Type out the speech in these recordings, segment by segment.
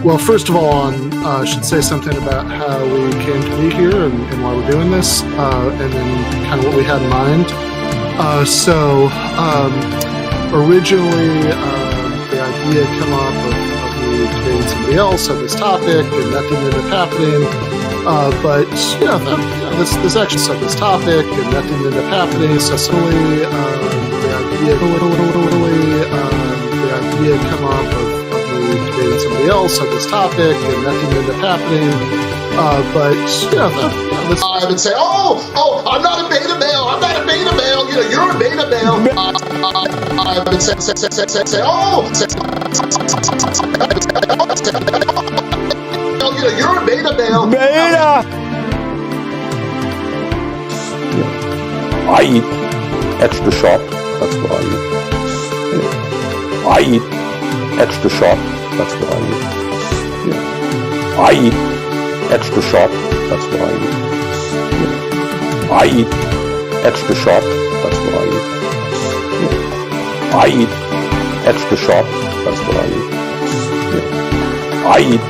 Well, first of all, I should say something about how we came to be here and why we're doing this, and then kind of what we had in mind. Originally, the idea came up of me debating somebody else on this topic, and that didn't end up happening. This actually set this topic, and that didn't end up happening. So suddenly, the idea came up of me debating somebody else on this topic, and that didn't end up happening. I would say, I'm not a beta male. I'm not a beta male. You're a beta male. I would say, you're a beta male. Beta. I eat extra sharp. That's what I eat. I eat extra sharp. That's what I eat. I eat extra sharp. That's what I eat. I eat extra sharp. That's what I eat. I eat extra sharp. That's what I eat. I eat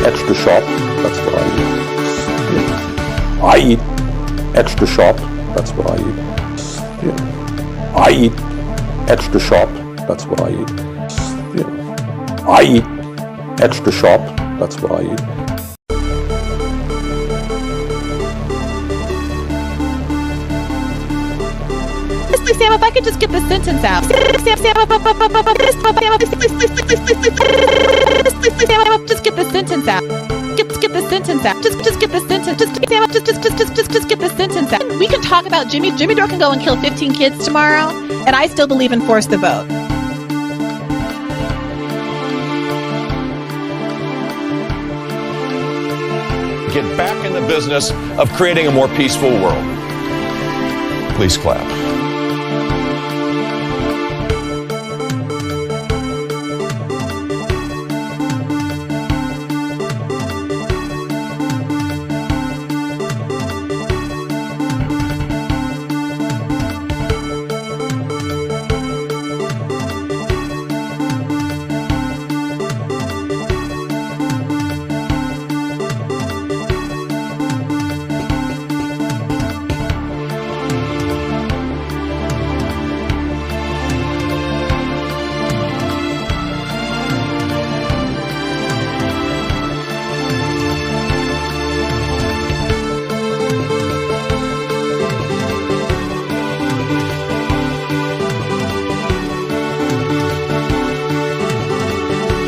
extra sharp. That's what I eat. I eat extra sharp. That's what I eat. I eat extra sharp. That's what I eat. I eat extra sharp. That's what I eat. Sam, if I could just get this sentence out. Just get this sentence out. Get this sentence out. Just get this sentence. Just get this sentence out. We can talk about Jimmy. Jimmy Dore can go and kill 15 kids tomorrow, and I still believe in force the vote. Get back in the business of creating a more peaceful world. Please clap.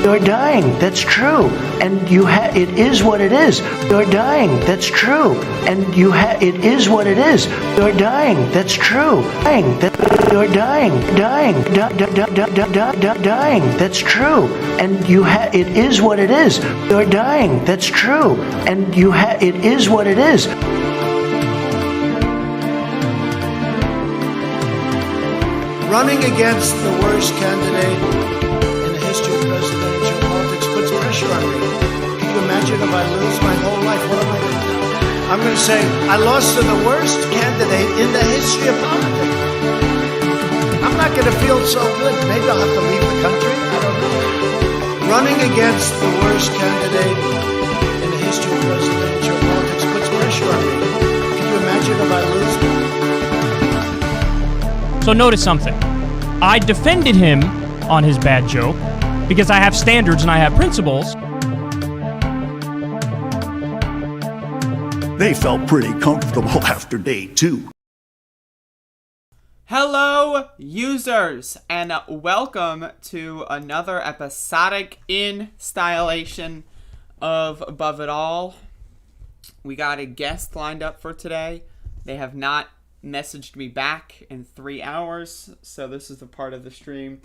You're dying. That's true. And it is what it is. You're dying. That's true. And it is what it is. You're dying. That's true. You're dying. Dying. Dying. That's true. And it is what it is. You're dying. That's true. And it is what it is. Running against the worst candidate in the history of presidential politics puts pressure on me. Can you imagine if I lose my whole life? What am I going to do? I'm going to say, I lost to the worst candidate in the history of politics. I'm not going to feel so good. Maybe I'll have to leave the country. I don't know. Running against the worst candidate in the history of presidential politics puts pressure on me. Can you imagine if I lose my So notice something. I defended him on his bad joke because I have standards and I have principles. They felt pretty comfortable after day 2. Hello, users, and welcome to another episodic installation of Above It All. We got a guest lined up for today. They have not messaged me back in 3 hours, so this is the part of the stream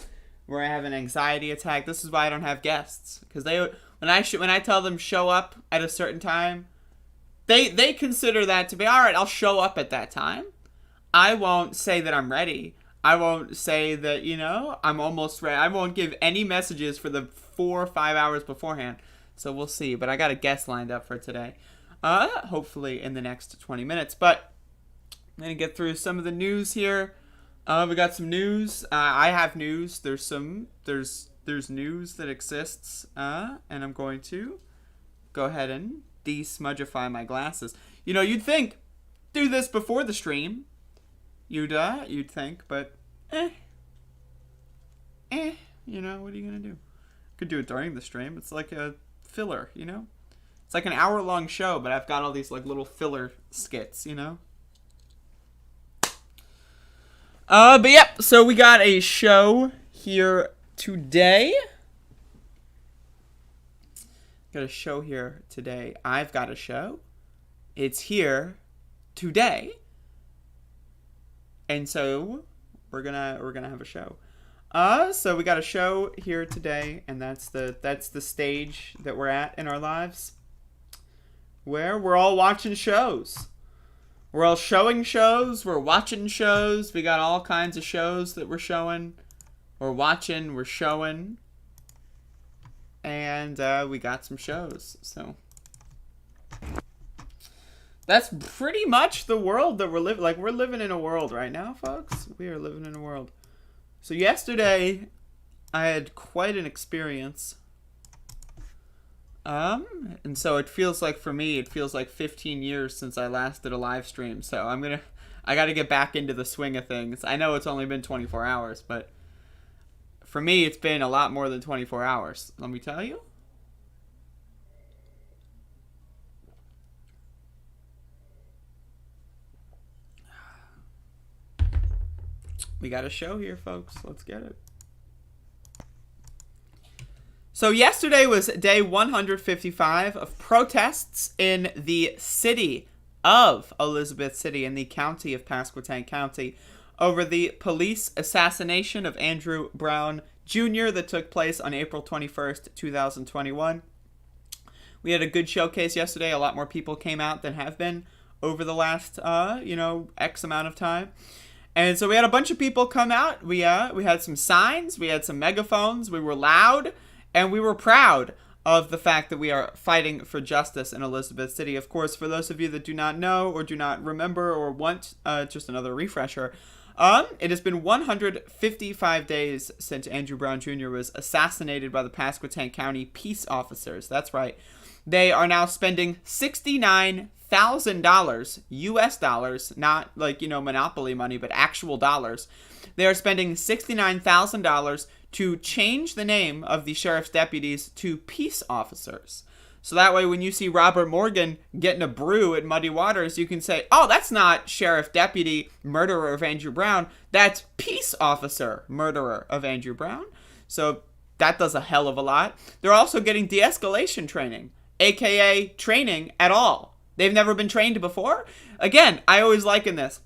where I have an anxiety attack. This is why I don't have guests, because when I tell them show up at a certain time, they consider that to be all right. I'll show up at that time. I won't say that I'm ready. I won't say that I'm almost ready. I won't give any messages for the 4 or 5 hours beforehand. So we'll see. But I got a guest lined up for today, hopefully in the next 20 minutes. But I'm going to get through some of the news here. We got some news. I have news. There's there's news that exists, and I'm going to go ahead and de-smudgify my glasses. You know, you'd think do this before the stream. You'd think, but you know, what are you gonna do? Could do it during the stream. It's like a filler, you know? It's like an hour-long show, but I've got all these like little filler skits, you know? But yep, so we got a show here today. Got a show here today. I've got a show. It's here today. And so we're gonna have a show. So we got a show here today, and that's the stage that we're at in our lives, where we're all watching shows. We're all showing shows. We're watching shows. We got all kinds of shows that we're showing. We're watching. We're showing. And we got some shows. So that's pretty much the world that we're living. Like, we're living in a world right now, folks. We are living in a world. So yesterday, I had quite an experience. And so it feels like, for me, it feels like 15 years since I last did a live stream. So I got to get back into the swing of things. I know it's only been 24 hours, but for me, it's been a lot more than 24 hours. Let me tell you. We got a show here, folks. Let's get it. So yesterday was day 155 of protests in the city of Elizabeth City in the county of Pasquotank County over the police assassination of Andrew Brown Jr. that took place on April 21st, 2021. We had a good showcase yesterday. A lot more people came out than have been over the last, X amount of time. And so we had a bunch of people come out. We had some signs. We had some megaphones. We were loud. And we were proud of the fact that we are fighting for justice in Elizabeth City. Of course, for those of you that do not know or do not remember or want just another refresher, it has been 155 days since Andrew Brown Jr. was assassinated by the Pasquotank County peace officers. That's right. They are now spending $69,000 US dollars, not like, Monopoly money, but actual dollars. They are spending $69,000 to change the name of the sheriff's deputies to peace officers. So that way, when you see Robert Morgan getting a brew at Muddy Waters, you can say, oh, that's not sheriff deputy murderer of Andrew Brown. That's peace officer murderer of Andrew Brown. So that does a hell of a lot. They're also getting de-escalation training, aka training at all. They've never been trained before. Again, I always liken this.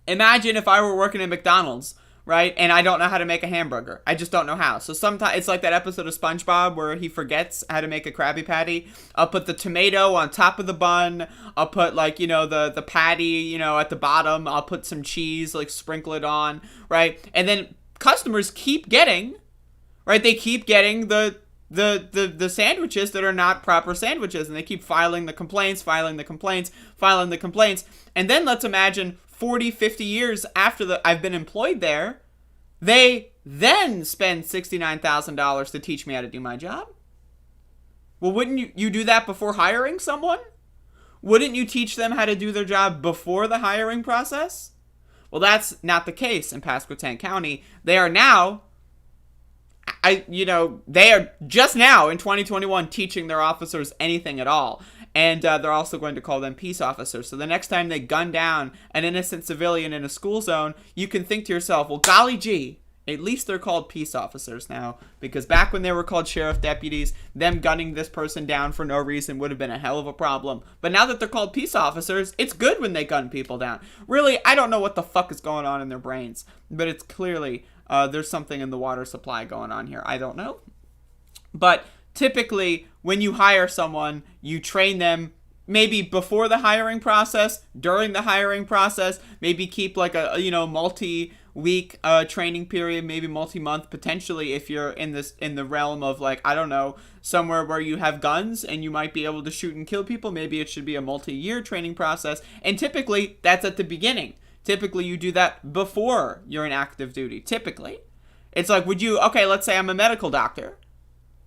Imagine if I were working at McDonald's, right? And I don't know how to make a hamburger. I just don't know how. So sometimes it's like that episode of SpongeBob where he forgets how to make a Krabby Patty. I'll put the tomato on top of the bun. I'll put the patty, at the bottom. I'll put some cheese, sprinkle it on, right? And then customers keep getting, right? They keep getting the sandwiches that are not proper sandwiches, and they keep filing the complaints. And then let's imagine 40, 50 years after I've been employed there, they then spend $69,000 to teach me how to do my job. Well, wouldn't you do that before hiring someone? Wouldn't you teach them how to do their job before the hiring process? Well, that's not the case in Pasquotank County. They are now, they are just now in 2021 teaching their officers anything at all. And they're also going to call them peace officers. So the next time they gun down an innocent civilian in a school zone, you can think to yourself, well, golly gee, at least they're called peace officers now. Because back when they were called sheriff deputies, them gunning this person down for no reason would have been a hell of a problem. But now that they're called peace officers, it's good when they gun people down. Really, I don't know what the fuck is going on in their brains. But it's clearly, there's something in the water supply going on here. I don't know. But typically, when you hire someone, you train them maybe before the hiring process, during the hiring process, maybe keep like a multi-week training period, maybe multi-month potentially if you're in the realm of somewhere where you have guns and you might be able to shoot and kill people. Maybe it should be a multi-year training process. And typically that's at the beginning. Typically you do that before you're in active duty. Typically. It's like, okay, let's say I'm a medical doctor.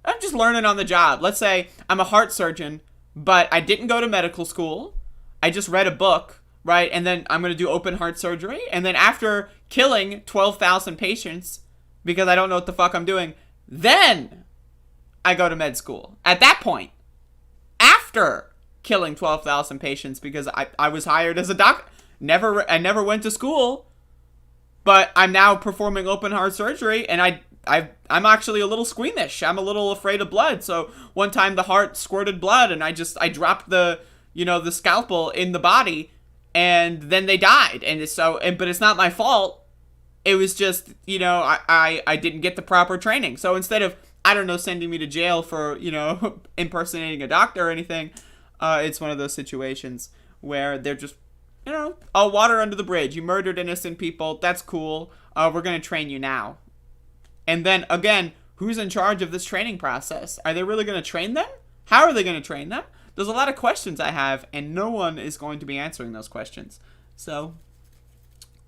I'm just learning on the job. Let's say I'm a heart surgeon, but I didn't go to medical school. I just read a book, right? And then I'm going to do open heart surgery. And then after killing 12,000 patients, because I don't know what the fuck I'm doing, then I go to med school. At that point, after killing 12,000 patients, because I was hired as a doctor. I never went to school, but I'm now performing open heart surgery, and I'm actually a little squeamish. I'm a little afraid of blood. So one time the heart squirted blood, and I dropped the scalpel in the body, and then they died. But it's not my fault. It was just, I didn't get the proper training. So instead of, I don't know, sending me to jail for, impersonating a doctor or anything, it's one of those situations where they're just, all water under the bridge. You murdered innocent people. That's cool. We're going to train you now. And then, again, who's in charge of this training process? Are they really going to train them? How are they going to train them? There's a lot of questions I have, and no one is going to be answering those questions. So,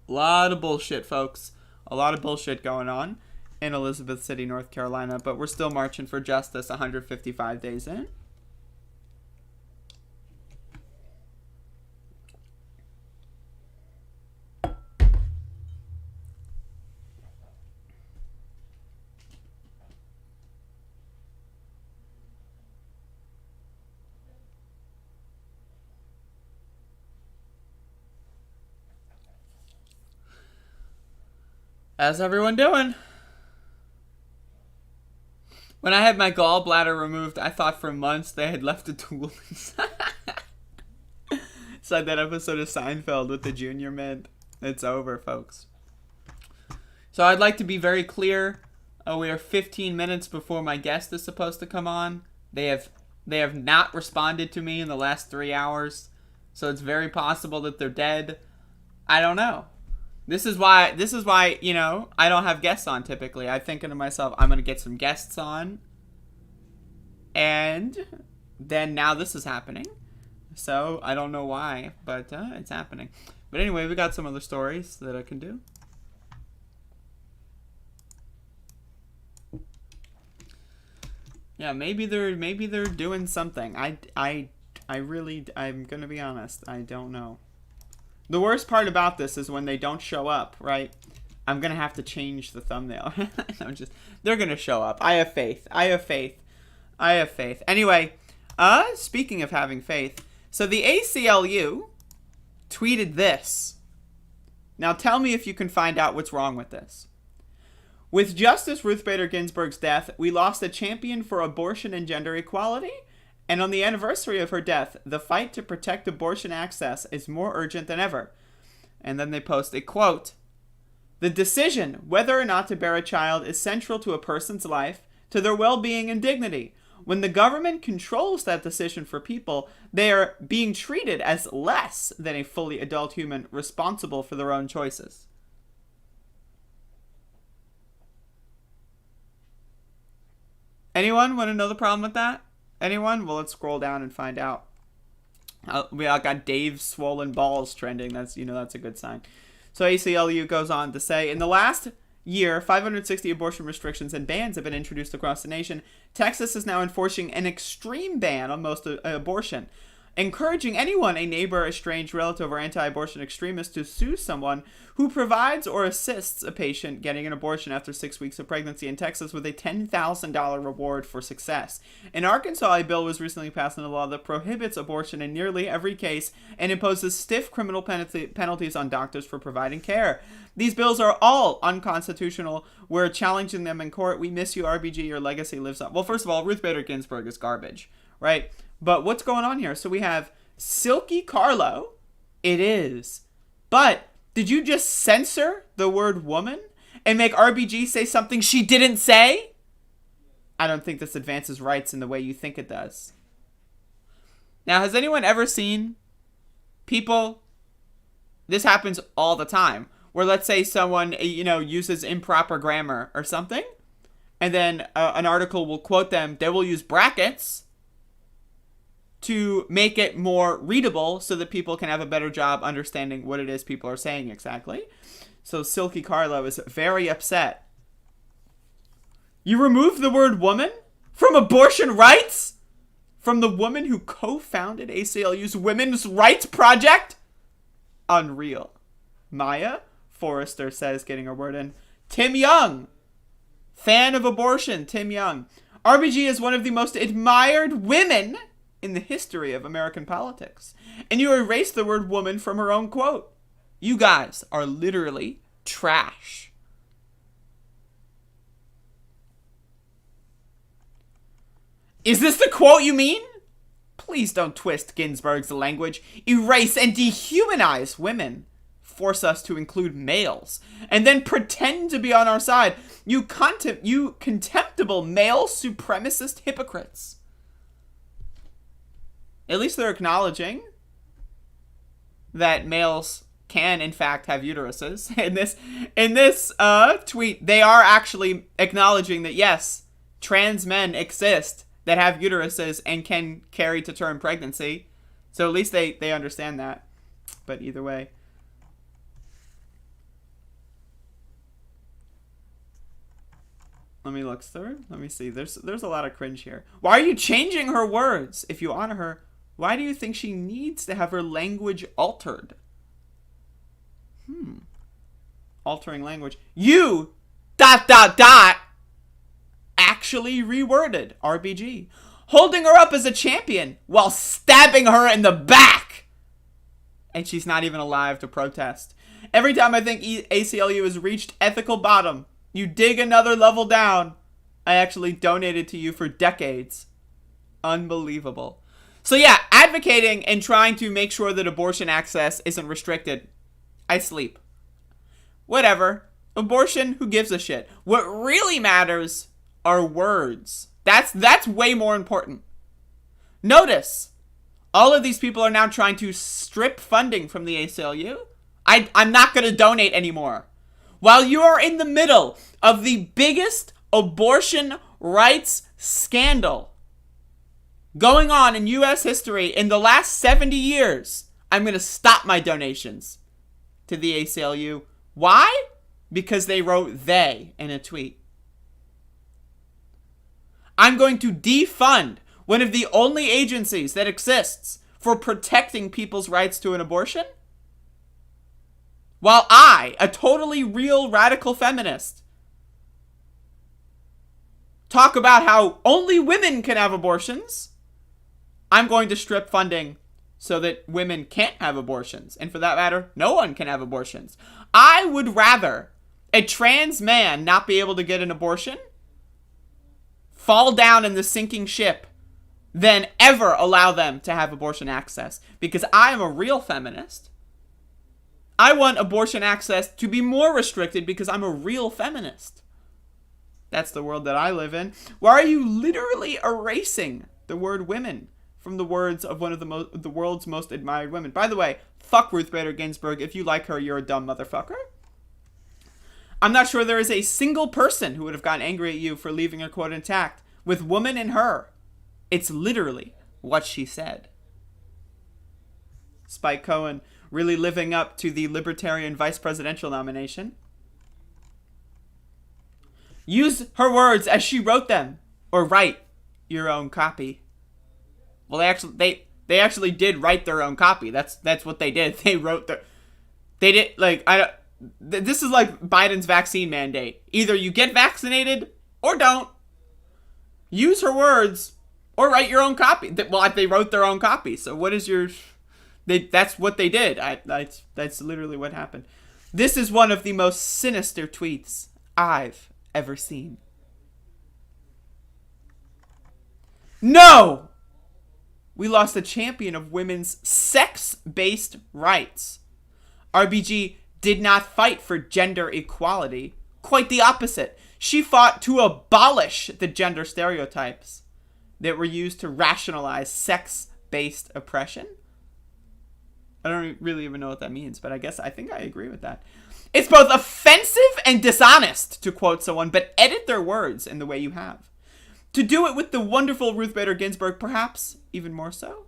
a lot of bullshit, folks. A lot of bullshit going on in Elizabeth City, North Carolina. But we're still marching for justice 155 days in. How's everyone doing? When I had my gallbladder removed, I thought for months they had left a tool inside. It's like that episode of Seinfeld with the junior mint. It's over, folks. So I'd like to be very clear. We are 15 minutes before my guest is supposed to come on. They have not responded to me in the last 3 hours. So it's very possible that they're dead. I don't know. This is why, I don't have guests on typically. I'm thinking to myself, I'm going to get some guests on. And then now this is happening. So I don't know why, but it's happening. But anyway, we got some other stories that I can do. Yeah, maybe they're doing something. I'm going to be honest. I don't know. The worst part about this is when they don't show up, right? I'm going to have to change the thumbnail. They're going to show up. I have faith. Anyway, speaking of having faith, so the ACLU tweeted this. Now tell me if you can find out what's wrong with this. With Justice Ruth Bader Ginsburg's death, we lost a champion for abortion and gender equality. And on the anniversary of her death, the fight to protect abortion access is more urgent than ever. And then they post a quote. The decision whether or not to bear a child is central to a person's life, to their well-being and dignity. When the government controls that decision for people, they are being treated as less than a fully adult human responsible for their own choices. Anyone want to know the problem with that? Anyone? Well, let's scroll down and find out. We got Dave's swollen balls trending. That's a good sign. So ACLU goes on to say, in the last year, 560 abortion restrictions and bans have been introduced across the nation. Texas is now enforcing an extreme ban on most abortion, encouraging anyone, a neighbor, a strange relative, or anti-abortion extremist to sue someone who provides or assists a patient getting an abortion after 6 weeks of pregnancy in Texas with a $10,000 reward for success. In Arkansas, a bill was recently passed into law that prohibits abortion in nearly every case and imposes stiff criminal penalties on doctors for providing care. These bills are all unconstitutional. We're challenging them in court. We miss you, RBG. Your legacy lives on. Well, first of all, Ruth Bader Ginsburg is garbage, right? But what's going on here? So we have Silky Carlo. It is. But did you just censor the word woman and make RBG say something she didn't say? I don't think this advances rights in the way you think it does. Now, has anyone ever seen people? This happens all the time. Where let's say someone, uses improper grammar or something. And then an article will quote them. They will use brackets to make it more readable so that people can have a better job understanding what it is people are saying exactly. So Silky Carlo is very upset You remove the word woman from abortion rights? From the woman who co-founded ACLU's Women's Rights Project? Unreal. Maya Forrester says, getting her word in. Tim Young. Fan of abortion, Tim Young. RBG is one of the most admired women in the history of American politics. And you erase the word woman from her own quote. You guys are literally trash. Is this the quote you mean? Please don't twist Ginsburg's language. Erase and dehumanize women. Force us to include males. And then pretend to be on our side. You contemptible male supremacist hypocrites. At least they're acknowledging that males can, in fact, have uteruses. In this tweet, they are actually acknowledging that, yes, trans men exist that have uteruses and can carry to term pregnancy. So at least they understand that. But either way. Let me look through. Let me see. There's a lot of cringe here. Why are you changing her words? If you honor her, why do you think she needs to have her language altered? Altering language. You ... actually reworded RBG. Holding her up as a champion while stabbing her in the back. And she's not even alive to protest. Every time I think ACLU has reached ethical bottom, you dig another level down. I actually donated to you for decades. Unbelievable. So yeah, advocating and trying to make sure that abortion access isn't restricted. I sleep. Whatever. Abortion, who gives a shit? What really matters are words. That's way more important. Notice, all of these people are now trying to strip funding from the ACLU. I'm not going to donate anymore. While you are in the middle of the biggest abortion rights scandal going on in U.S. history in the last 70 years, I'm going to stop my donations to the ACLU. Why? Because they wrote "they" in a tweet. I'm going to defund one of the only agencies that exists for protecting people's rights to an abortion. While I, a totally real radical feminist, talk about how only women can have abortions, I'm going to strip funding so that women can't have abortions. And for that matter, no one can have abortions. I would rather a trans man not be able to get an abortion, fall down in the sinking ship, than ever allow them to have abortion access. Because I am a real feminist. I want abortion access to be more restricted because I'm a real feminist. That's the world that I live in. Why are you literally erasing the word women from the words of one of the world's most admired women? By the way, fuck Ruth Bader Ginsburg. If you like her, you're a dumb motherfucker. I'm not sure there is a single person who would have gotten angry at you for leaving her quote intact. With woman in her, it's literally what she said. Spike Cohen really living up to the libertarian vice presidential nomination. Use her words as she wrote them, or write your own copy. Well, they actually did write their own copy. That's what they did. They wrote this is like Biden's vaccine mandate. Either you get vaccinated or don't. Use her words or write your own copy. Well, they wrote their own copy. So what is your... that's what they did. That's literally what happened. This is one of the most sinister tweets I've ever seen. No! We lost a champion of women's sex-based rights. RBG did not fight for gender equality. Quite the opposite. She fought to abolish the gender stereotypes that were used to rationalize sex-based oppression. I don't really even know what that means, but I think I agree with that. It's both offensive and dishonest to quote someone, but edit their words in the way you have. To do it with the wonderful Ruth Bader Ginsburg, perhaps even more so.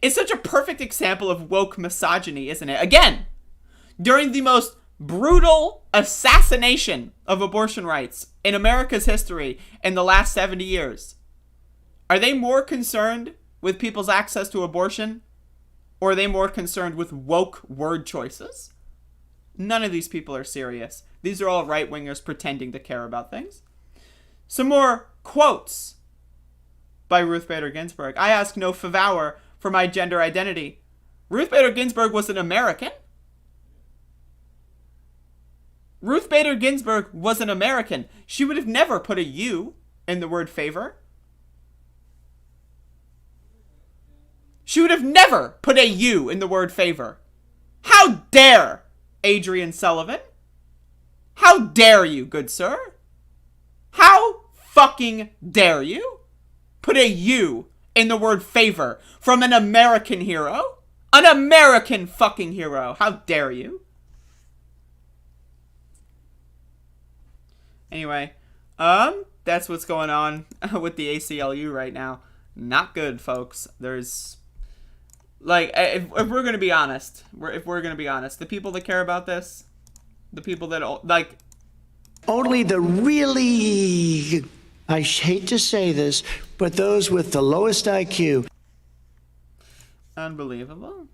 It's such a perfect example of woke misogyny, isn't it? Again, during the most brutal assassination of abortion rights in America's history in the last 70 years, are they more concerned with people's access to abortion, or are they more concerned with woke word choices? None of these people are serious. These are all right-wingers pretending to care about things. Some more quotes by Ruth Bader Ginsburg. I ask no favor for my gender identity. Ruth Bader Ginsburg was an American. Ruth Bader Ginsburg was an American. She would have never put a U in the word favor. She would have never put a U in the word favor. How dare Adrian Sullivan? How dare you, good sir? How fucking dare you put a U in the word favor from an American hero? An American fucking hero. How dare you? Anyway, that's what's going on with the ACLU right now. Not good, folks. There's, like, if we're gonna be honest, the people that care about this, the people that, like, Only the really, I hate to say this, but those with the lowest IQ. Unbelievable.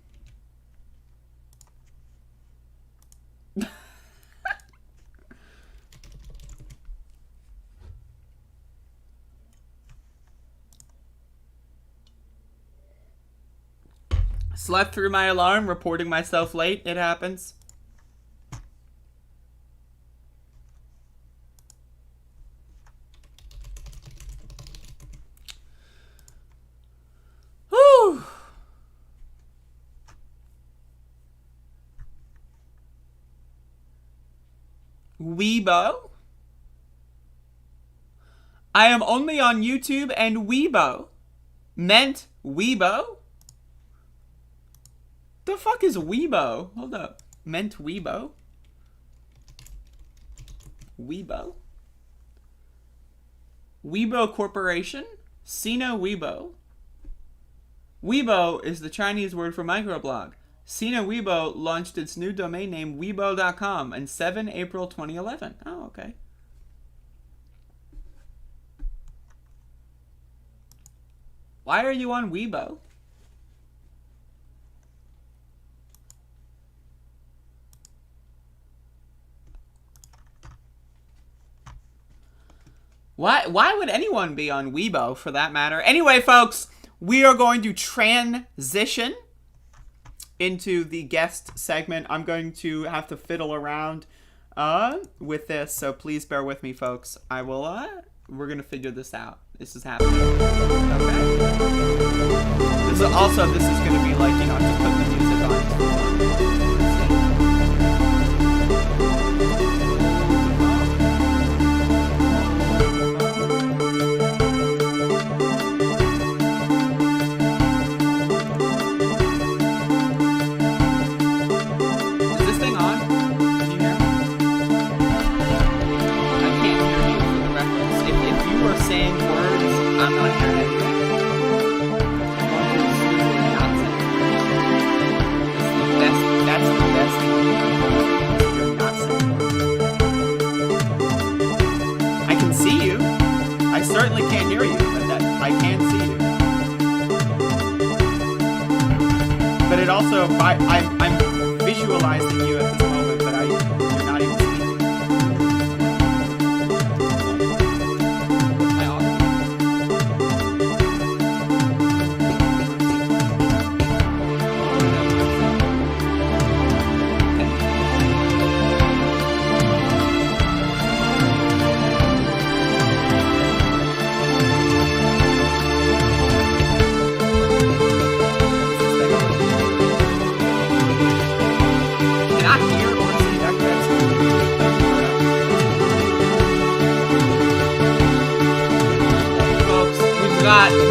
Slept through my alarm, reporting myself late. It happens. Whew. Weibo. I am only on YouTube and Weibo. Meant Weibo? The fuck is Weibo? Hold up. Meant Weibo? Weibo? Weibo Corporation? Sina Weibo? Weibo is the Chinese word for microblog. Sina Weibo launched its new domain name Weibo.com on 7 April 2011. Oh, okay. Why are you on Weibo? Why would anyone be on Weibo, for that matter? Anyway, folks, we are going to transition into the guest segment. I'm going to have to fiddle around with this, so please bear with me, folks. I will, we're going to figure this out. This is happening. Okay? This is going to be like, you know, just put the music on. I'm not hearing anything. That's the best thing you're not saying. I can see you. I certainly can't hear you, but I can see you. But it also, I'm visualizing you at this moment, but you're not even speaking.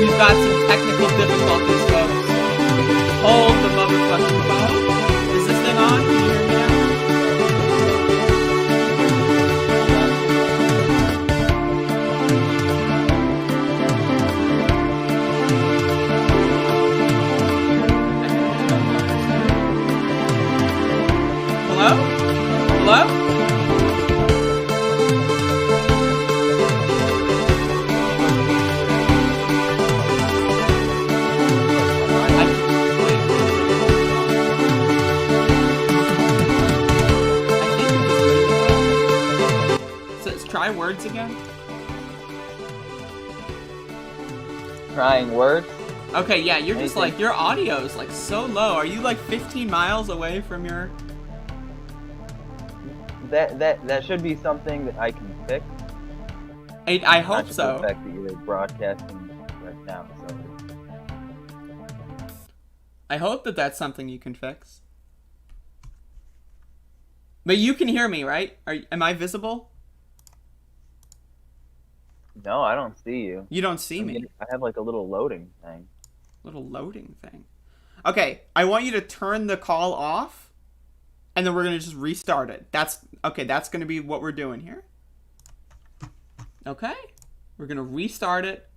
We've got some technical difficulties, folks. Hold the motherfucking phone. Is this thing on? Can you hear me now? Hello? Hello? trying words. Okay, yeah, you're just like, your audio is like so low. Are you like 15 miles away from your... That should be something that I can fix. I hope so. The fact that you're broadcasting right now, so. I hope that that's something you can fix. But you can hear me, right? Am I visible? No, I don't see you. You don't see me. I have like a little loading thing. Little loading thing. Okay, I want you to turn the call off, and then we're gonna just restart it. That's gonna be what we're doing here. Okay, we're gonna restart it.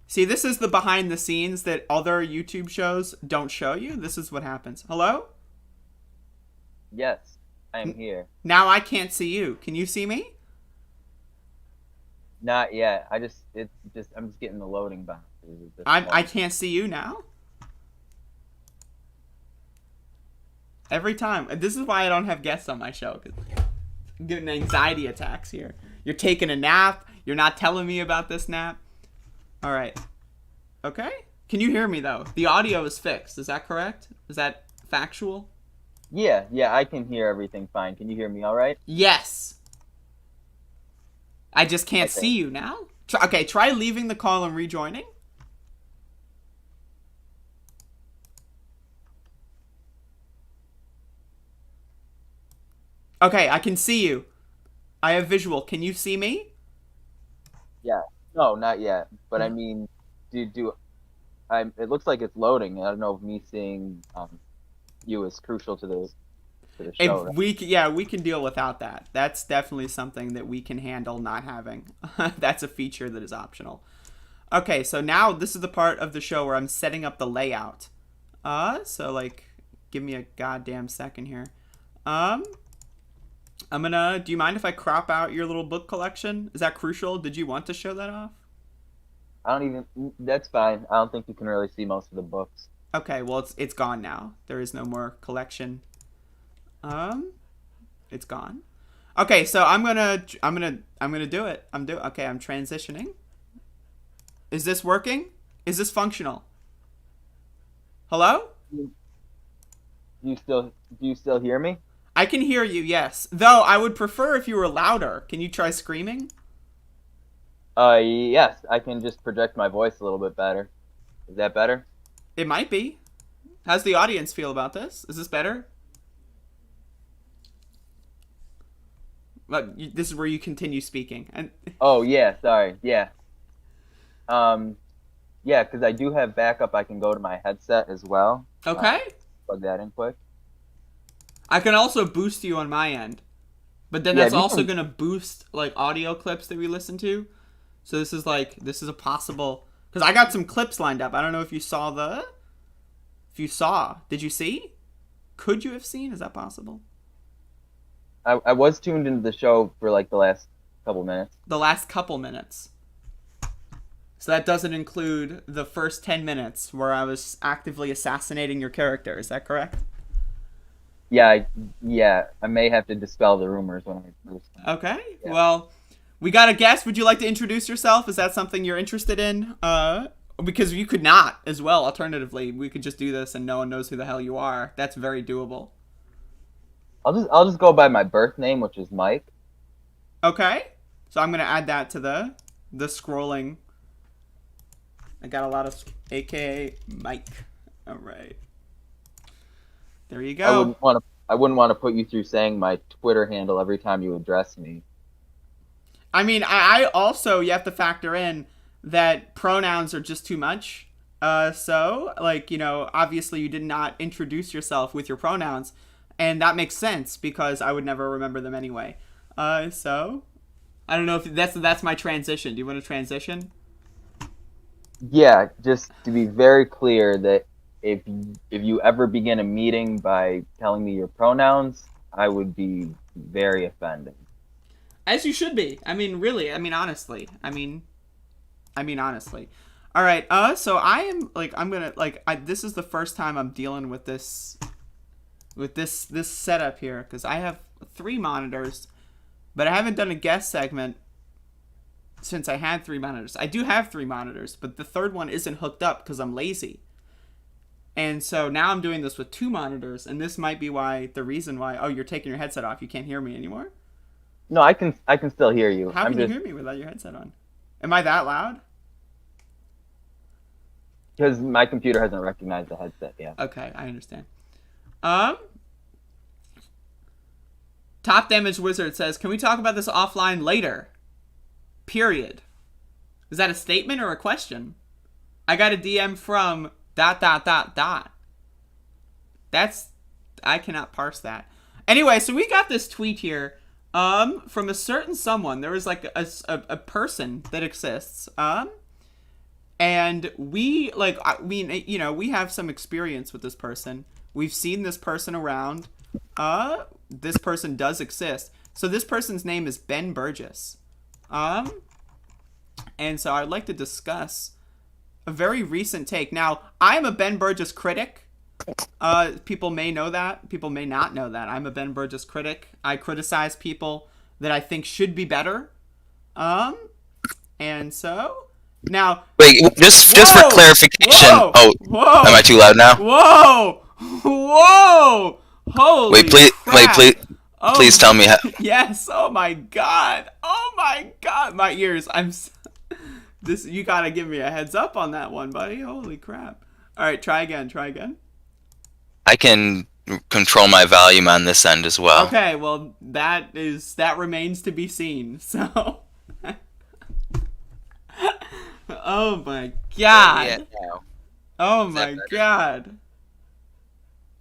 See, this is the behind the scenes that other YouTube shows don't show you. This is what happens. Hello? Yes, I am here. Now I can't see you. Can you see me? Not yet. I'm just getting the loading box. I can't see you now. Every time. This is why I don't have guests on my show. Cause I'm getting anxiety attacks here. You're taking a nap. You're not telling me about this nap. All right. Okay. Can you hear me though? The audio is fixed. Is that correct? Is that factual? Yeah, I can hear everything fine. Can you hear me all right? Yes. I just can't see you now. Try leaving the call and rejoining. Okay, I can see you. I have visual. Can you see me? Yeah. No, not yet. But I mean, it looks like it's loading. I don't know if me seeing you is crucial to the show. Right? We can deal without that. That's definitely something that we can handle not having. That's a feature that is optional. Okay, so now this is the part of the show where I'm setting up the layout. So like, give me a goddamn second here. Do you mind if I crop out your little book collection? Is that crucial? Did you want to show that off? That's fine. I don't think you can really see most of the books. Okay, well it's gone now. There is no more collection. It's gone. Okay, so I'm gonna do it. I'm transitioning. Is this working? Is this functional? Hello? Do you still hear me? I can hear you, yes. Though I would prefer if you were louder. Can you try screaming? Yes. I can just project my voice a little bit better. Is that better? It might be. How's the audience feel about this? Is this better? This is where you continue speaking. Oh, yeah. Sorry. Yeah. Yeah, because I do have backup. I can go to my headset as well. Okay. Plug that in quick. I can also boost you on my end. But then that's also going to boost like audio clips that we listen to. So this is a possible... Because I got some clips lined up. I don't know if you saw Did you see? Could you have seen? Is that possible? I was tuned into the show for like the last couple minutes. The last couple minutes. So that doesn't include the first 10 minutes where I was actively assassinating your character. Is that correct? Yeah, I may have to dispel the rumors when I first. Okay, yeah. Well, we got a guest. Would you like to introduce yourself? Is that something you're interested in? Because you could not as well. Alternatively, we could just do this and no one knows who the hell you are. That's very doable. I'll just go by my birth name, which is Mike. Okay, so I'm gonna add that to the scrolling. I got a lot of AKA Mike. All right. There you go. I wouldn't want to put you through saying my Twitter handle every time you address me. I mean, I also, you have to factor in that pronouns are just too much. So, like, obviously you did not introduce yourself with your pronouns, and that makes sense because I would never remember them anyway. So, I don't know if that's my transition. Do you want to transition? Yeah, just to be very clear that if you ever begin a meeting by telling me your pronouns, I would be very offended. As you should be. I mean, really. I mean, honestly. I mean, honestly. All right. So I am this is the first time I'm dealing with this setup here because I have 3 monitors, but I haven't done a guest segment since I had 3 monitors. I do have 3 monitors, but the third one isn't hooked up because I'm lazy. And so now I'm doing this with 2 monitors, and this might be the reason why. Oh, you're taking your headset off. You can't hear me anymore? No, I can still hear you. How can you hear me without your headset on? Am I that loud? Because my computer hasn't recognized the headset yet. Okay, I understand. Top Damage Wizard says, can we talk about this offline later? Period. Is that a statement or a question? I got a DM from ... I cannot parse that. Anyway, so we got this tweet here from a certain someone. There was like a person that exists. And we, like, I mean, you know, we have some experience with this person. We've seen this person around. This person does exist. So this person's name is Ben Burgess. And so I'd like to discuss a very recent take. Now, I'm a Ben Burgess critic. People may know that. People may not know that. I'm a Ben Burgess critic. I criticize people that I think should be better. And so... Now, wait, just for clarification. Am I too loud now? Whoa! Holy crap. Please tell me how. Yes. Oh my god. My ears. You gotta give me a heads up on that one, buddy. Holy crap. All right, try again. I can control my volume on this end as well. Okay. Well, that remains to be seen. So. Oh my god. Yeah, no. Oh my god.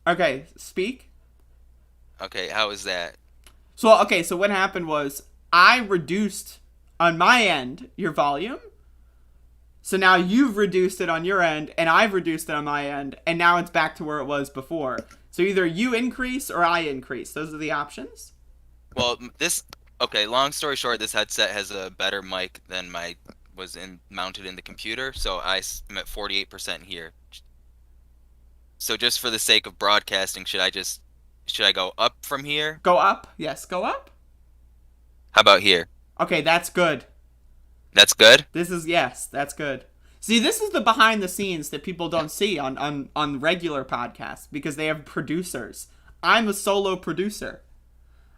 Okay, speak. Okay, how is that? So what happened was I reduced on my end your volume. So now you've reduced it on your end and I've reduced it on my end and now it's back to where it was before. So either you increase or I increase. Those are the options. Well, long story short, this headset has a better mic than my mounted in the computer, so I'm at 48% here. So just for the sake of broadcasting, should I go up from here? Go up? Yes, go up. How about here? Okay, that's good. That's good? Yes, that's good. See, this is the behind the scenes that people don't see on regular podcasts because they have producers. I'm a solo producer.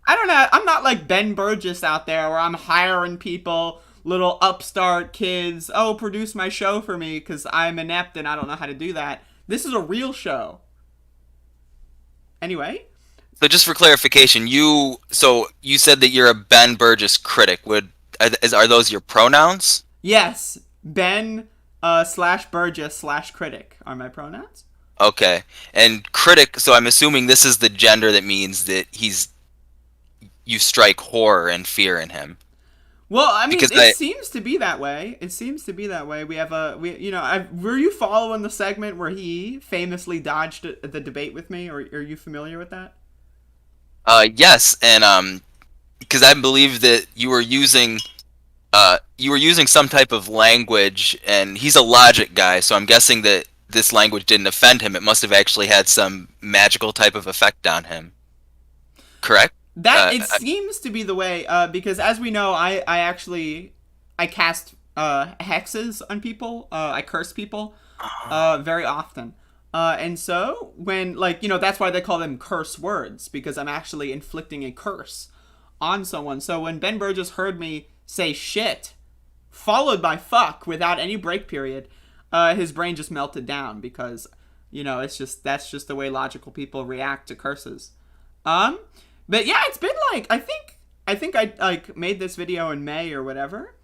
I don't know, I'm not like Ben Burgess out there where I'm hiring people, little upstart kids, produce my show for me because I'm inept and I don't know how to do that. This is a real show. Anyway. So just for clarification, you said that you're a Ben Burgess critic. Are those your pronouns? Yes. Ben /Burgess/critic are my pronouns. Okay. And critic, so I'm assuming this is the gender that means that you strike horror and fear in him. Well, I mean, it seems to be that way. Were you following the segment where he famously dodged the debate with me, or are you familiar with that? Yes, and because I believe that you were using some type of language, and he's a logic guy, so I'm guessing that this language didn't offend him. It must have actually had some magical type of effect on him. Correct? It seems to be the way, because as we know, I cast hexes on people. I curse people very often. And so when, that's why they call them curse words, because I'm actually inflicting a curse on someone. So when Ben Burgess heard me say shit, followed by fuck without any break period, his brain just melted down because, that's just the way logical people react to curses. But yeah, it's been I think I made this video in May or whatever,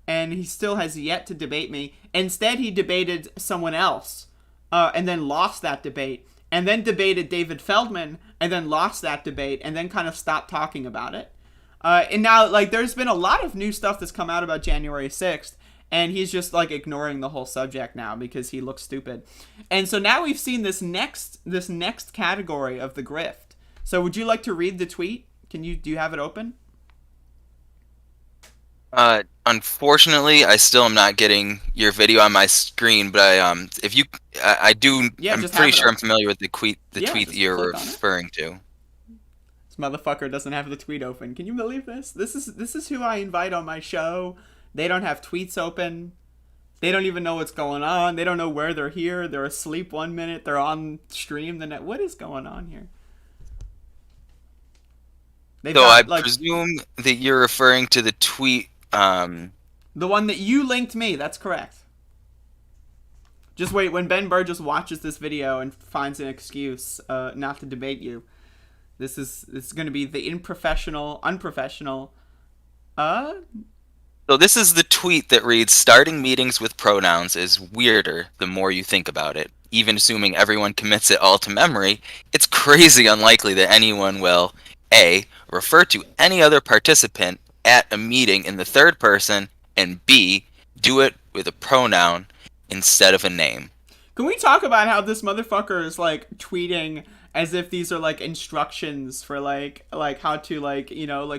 and he still has yet to debate me. Instead, he debated someone else, and then lost that debate, and then debated David Feldman, and then lost that debate, and then kind of stopped talking about it. And now, there's been a lot of new stuff that's come out about January 6th, and he's just, ignoring the whole subject now because he looks stupid. And so now we've seen this next category of the grift. So would you like to read the tweet? Do you have it open? Unfortunately, I still am not getting your video on my screen, but I'm pretty sure I'm familiar with the tweet that you're referring to. This motherfucker doesn't have the tweet open. Can you believe this? This is who I invite on my show. They don't have tweets open. They don't even know what's going on. They don't know where they're here. They're asleep 1 minute. They're on stream the next. What is going on here? So I presume that you're referring to the tweet. The one that you linked me. That's correct. Just wait. When Ben Burgess watches this video and finds an excuse not to debate you, this is going to be the unprofessional. So this is the tweet that reads, "Starting meetings with pronouns is weirder the more you think about it. Even assuming everyone commits it all to memory, it's crazy unlikely that anyone will, A, refer to any other participant at a meeting in the third person, and B, do it with a pronoun instead of a name." Can we talk about how this motherfucker is like tweeting as if these are like instructions for like how to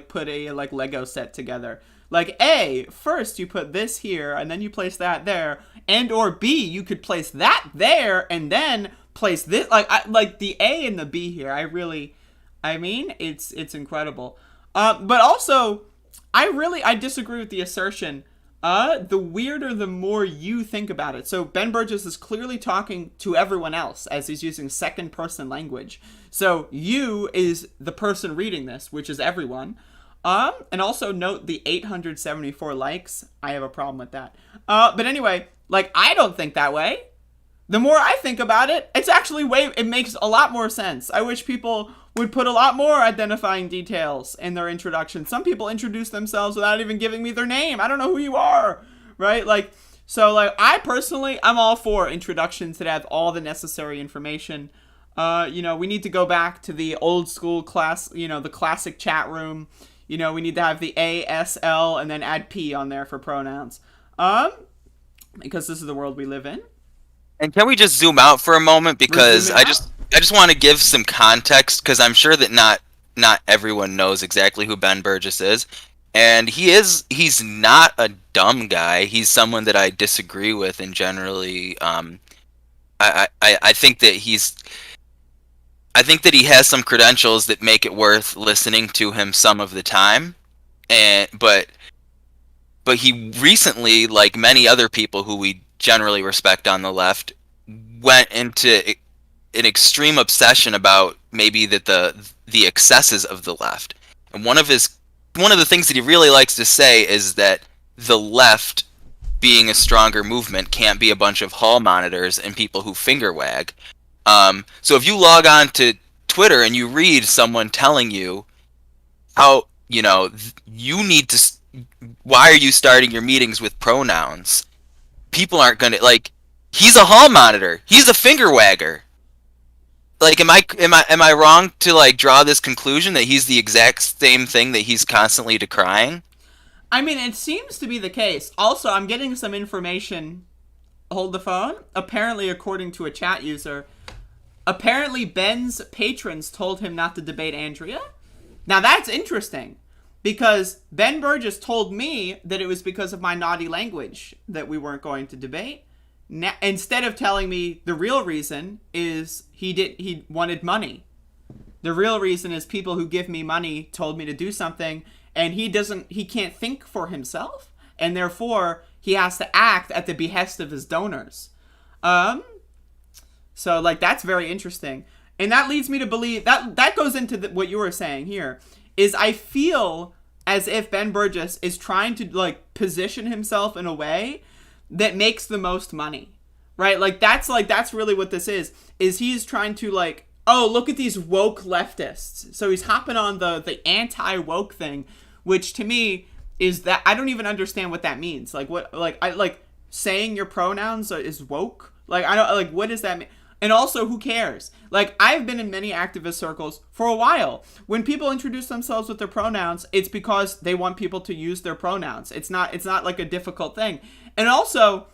put a like Lego set together? Like, A, first you put this here, and then you place that there, and or B, you could place that there, and then place this, like the A and the B here. It's incredible. But also, I disagree with the assertion. The weirder, the more you think about it. So Ben Burgess is clearly talking to everyone else as he's using second person language. So you is the person reading this, which is everyone. And also note the 874 likes. I have a problem with that. But anyway, like, I don't think that way. The more I think about it, it makes a lot more sense. I wish people would put a lot more identifying details in their introduction. Some people introduce themselves without even giving me their name. I don't know who you are, right? I'm all for introductions that have all the necessary information. We need to go back to the old school class, the classic chat room. We need to have the A, S, L, and then add P on there for pronouns. Because this is the world we live in. And can we just zoom out for a moment? Because I just want to give some context, because I'm sure that not everyone knows exactly who Ben Burgess is. And he's not a dumb guy. He's someone that I disagree with, and generally, I think that I think that he has some credentials that make it worth listening to him some of the time, but he recently, like many other people who we generally respect on the left, went into an extreme obsession about maybe that the excesses of the left. And one of the things that he really likes to say is that the left, being a stronger movement, can't be a bunch of hall monitors and people who finger wag. So if you log on to Twitter and you read someone telling you how, you need to, why are you starting your meetings with pronouns? People aren't going to, he's a hall monitor. He's a finger wagger. Am I wrong to draw this conclusion that he's the exact same thing that he's constantly decrying? I mean, it seems to be the case. Also, I'm getting some information. Hold the phone. Apparently, according to a chat user, Ben's patrons told him not to debate Andrea. Now that's interesting, because Ben Burgess told me that it was because of my naughty language that we weren't going to debate. Now, instead of telling me the real reason is he wanted money. The real reason is people who give me money told me to do something, and he can't think for himself, and therefore he has to act at the behest of his donors. So, that's very interesting. And that leads me to believe, that goes into what you were saying here, is I feel as if Ben Burgess is trying to, position himself in a way that makes the most money, right? That's really what this is he's trying to, oh, look at these woke leftists. So he's hopping on the anti-woke thing, which to me is that, I don't even understand what that means. Saying your pronouns is woke? What does that mean? And also, who cares? I've been in many activist circles for a while. When people introduce themselves with their pronouns, it's because they want people to use their pronouns. It's not a difficult thing. And also,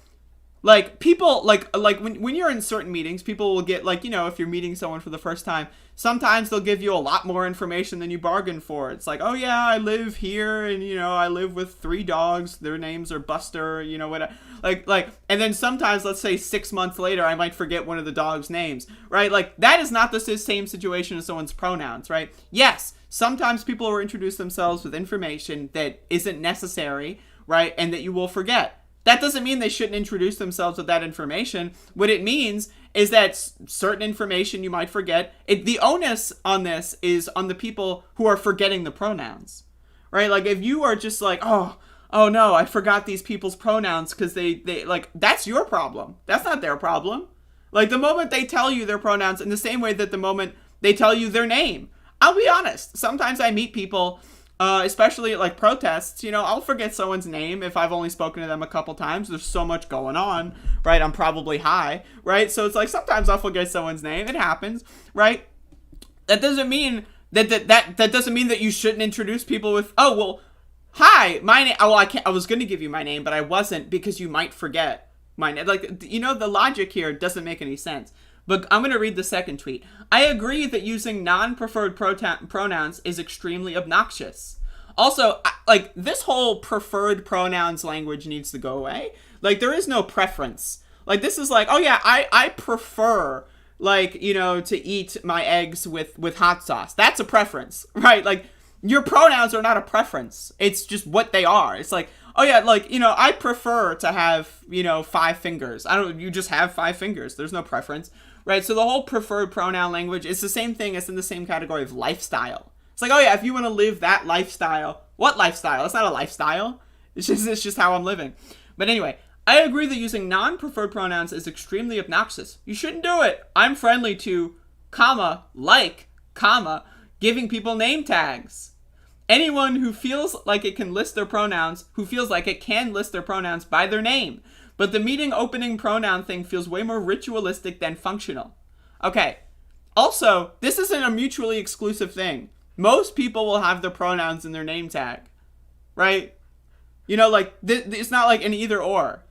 people, when you're in certain meetings, people will get, if you're meeting someone for the first time, sometimes they'll give you a lot more information than you bargained for. It's oh yeah, I live here, and, I live with 3 dogs. Their names are Buster, whatever. And then sometimes, let's say 6 months later, I might forget one of the dog's names, right? That is not the same situation as someone's pronouns, right? Yes, sometimes people will introduce themselves with information that isn't necessary, right? And that you will forget. That doesn't mean they shouldn't introduce themselves with that information. What it means is that certain information you might forget. The onus on this is on the people who are forgetting the pronouns, right? Like if you are just like, oh no, I forgot these people's pronouns because they like, that's your problem. That's not their problem. Like the moment they tell you their pronouns, in the same way that the moment they tell you their name, I'll be honest. Sometimes I meet people, especially at like protests, you know, I'll forget someone's name if I've only spoken to them a couple times. There's so much going on, right? I'm probably high, right? So it's like sometimes I'll forget someone's name. It happens, right? That doesn't mean that doesn't mean that you shouldn't introduce people with, oh well, hi, my name. Oh, I was going to give you my name, but I wasn't because you might forget my name. Like, you know, the logic here doesn't make any sense. But I'm going to read the second tweet. I agree that using non-preferred pronouns is extremely obnoxious. Also, like, this whole preferred pronouns language needs to go away. Like, there is no preference. Like, this is like, oh yeah, I prefer, like, you know, to eat my eggs with hot sauce. That's a preference, right? Like, your pronouns are not a preference. It's just what they are. It's like, oh yeah, like, you know, I prefer to have, you know, 5 fingers. You just have 5 fingers. There's no preference. Right, so the whole preferred pronoun language is the same thing as in the same category of lifestyle. It's like, oh yeah, if you want to live that lifestyle, what lifestyle? It's not a lifestyle. It's just how I'm living. But anyway, I agree that using non-preferred pronouns is extremely obnoxious. You shouldn't do it. I'm friendly to, giving people name tags. Anyone who feels like it can list their pronouns, by their name. But the meeting opening pronoun thing feels way more ritualistic than functional. Okay. Also, this isn't a mutually exclusive thing. Most people will have their pronouns in their name tag. Right? You know, like, it's not like an either or.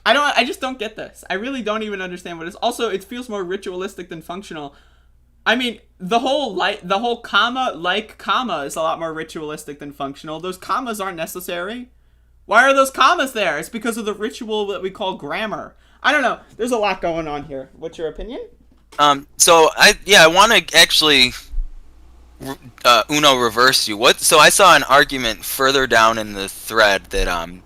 I just don't get this. I really don't even understand what it is. Also, it feels more ritualistic than functional. I mean, the whole comma is a lot more ritualistic than functional. Those commas aren't necessary. Why are those commas there? It's because of the ritual that we call grammar. I don't know. There's a lot going on here. What's your opinion? So I want to actually Uno reverse you. So I saw an argument further down in the thread that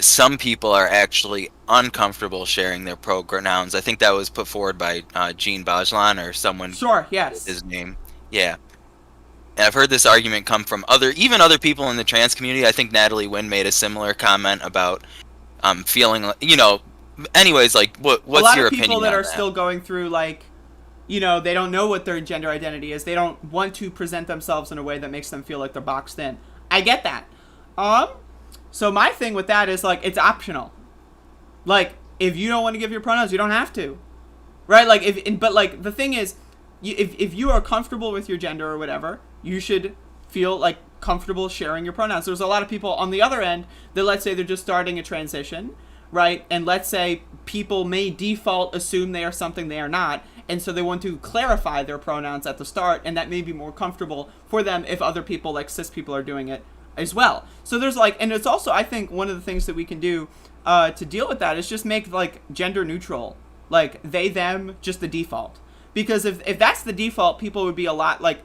some people are actually uncomfortable sharing their pronouns. I think that was put forward by Gene Bajlan or someone. Sure. Yes. His name. Yeah. And I've heard this argument come from other people in the trans community. I think Natalie Wynn made a similar comment about feeling, you know, anyways, like, what's your opinion on that? A lot of people that are still going through, like, you know, they don't know what their gender identity is. They don't want to present themselves in a way that makes them feel like they're boxed in. I get that. So my thing with that is, like, it's optional. Like, if you don't want to give your pronouns, you don't have to. Right? Like, but, like, the thing is, if you are comfortable with your gender or whatever, you should feel like comfortable sharing your pronouns. There's a lot of people on the other end that, let's say they're just starting a transition, right? And let's say people may default assume they are something they are not, and so they want to clarify their pronouns at the start, and that may be more comfortable for them if other people, like cis people, are doing it as well. So there's like, and it's also, I think, one of the things that we can do to deal with that is just make, like, gender neutral, like they, them, just the default. Because if that's the default, people would be a lot, like,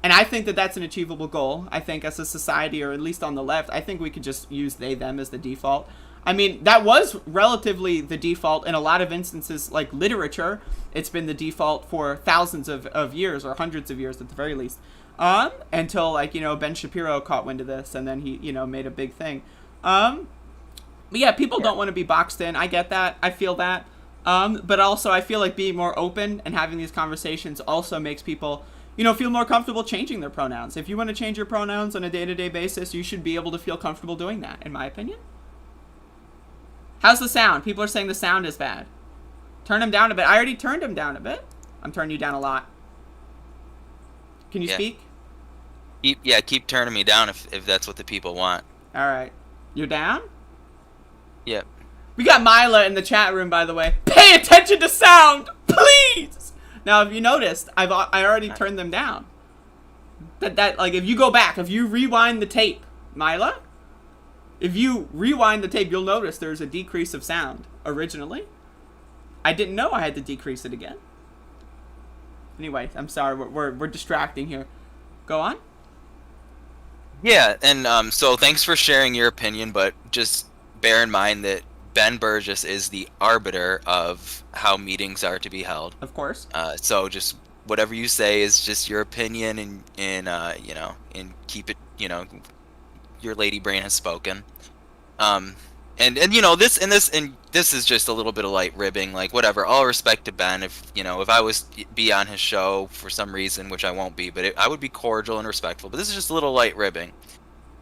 and I think that that's an achievable goal. I think as a society, or at least on the left, I think we could just use they, them as the default. I mean, that was relatively the default in a lot of instances, like literature. It's been the default for thousands of years, or hundreds of years at the very least. Until, like, you know, Ben Shapiro caught wind of this, and then he, you know, made a big thing. But yeah, people don't want to be boxed in. I get that. I feel that. But also I feel like being more open and having these conversations also makes people, you know, feel more comfortable changing their pronouns. If you want to change your pronouns on a day-to-day basis, you should be able to feel comfortable doing that, in my opinion. How's the sound? People are saying the sound is bad. Turn them down a bit. I already turned them down a bit. I'm turning you down a lot. Can you speak? Keep turning me down if that's what the people want. All right. You're down? Yep. We got Mila in the chat room, by the way. Pay attention to sound, please! Now, if you noticed, I already turned them down. That like, if you go back, if you rewind the tape, Mila, if you rewind the tape, you'll notice there's a decrease of sound originally. I didn't know I had to decrease it again. Anyway, I'm sorry, we're distracting here. Go on. Yeah, and so thanks for sharing your opinion, but just bear in mind that Ben Burgess is the arbiter of how meetings are to be held. Of course. So just whatever you say is just your opinion, and and keep it, your lady brain has spoken. And this is just a little bit of light ribbing, like whatever. All respect to Ben. If I was be on his show for some reason, which I won't be, but I would be cordial and respectful. But this is just a little light ribbing.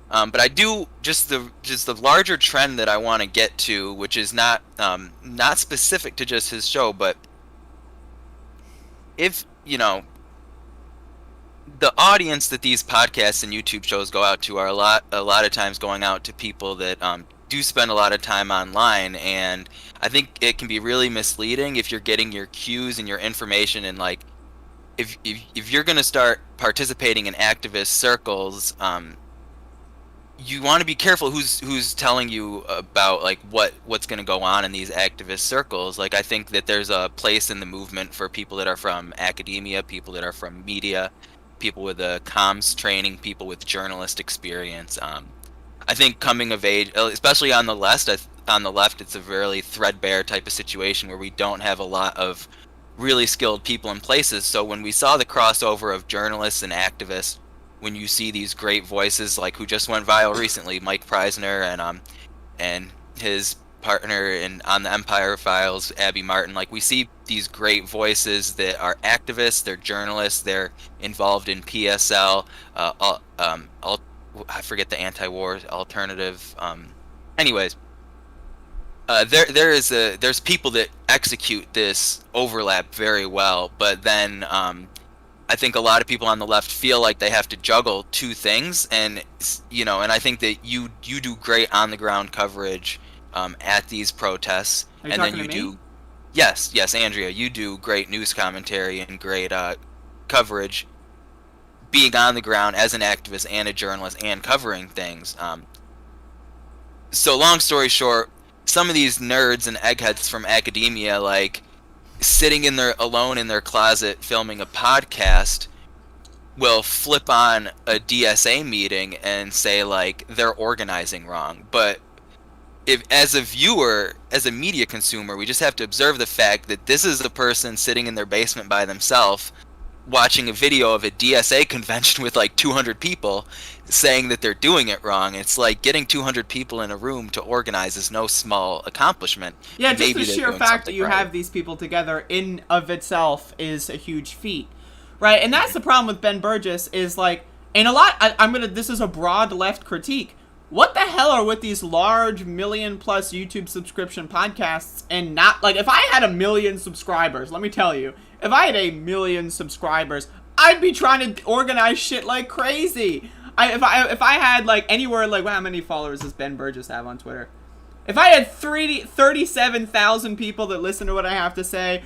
But I do just the larger trend that I want to get to, which is not specific to just his show, but if the audience that these podcasts and YouTube shows go out to are a lot of times going out to people that do spend a lot of time online, and I think it can be really misleading if you're getting your cues and your information, and like if you're going to start participating in activist circles, you want to be careful who's telling you about like what's going to go on in these activist circles. Like, I think that there's a place in the movement for people that are from academia, people that are from media, people with a comms training, people with journalist experience. I think coming of age, especially on the left, it's a very threadbare type of situation where we don't have a lot of really skilled people in places. So when we saw the crossover of journalists and activists, when you see these great voices like who just went viral recently, Mike Preisner, and his partner on the Empire Files, Abby Martin, like we see these great voices that are activists, they're journalists, they're involved in PSL, I forget the anti-war alternative. Anyways, there's people that execute this overlap very well, but then I think a lot of people on the left feel like they have to juggle two things, and and I think that you do great on the ground coverage at these protests, Are you and talking then to you me? do. Yes, Andrea, you do great news commentary and great coverage, being on the ground as an activist and a journalist and covering things. So long story short, some of these nerds and eggheads from academia, like sitting alone in their closet filming a podcast, will flip on a DSA meeting and say like they're organizing wrong. But if, as a viewer, as a media consumer, we just have to observe the fact that this is a person sitting in their basement by themselves watching a video of a DSA convention with like 200 people saying that they're doing it wrong. It's like getting 200 people in a room to organize is no small accomplishment. Yeah, just Maybe the they're sheer doing fact that something you right. have these people together in of itself is a huge feat, right? And that's the problem with Ben Burgess is like, and a lot. This is a broad left critique. What the hell are with these large million-plus YouTube subscription podcasts and not like if I had 1 million subscribers? Let me tell you, if I had 1 million subscribers, I'd be trying to organize shit like crazy. If I had like anywhere like how many followers does Ben Burgess have on Twitter? If I had 37,000 people that listen to what I have to say,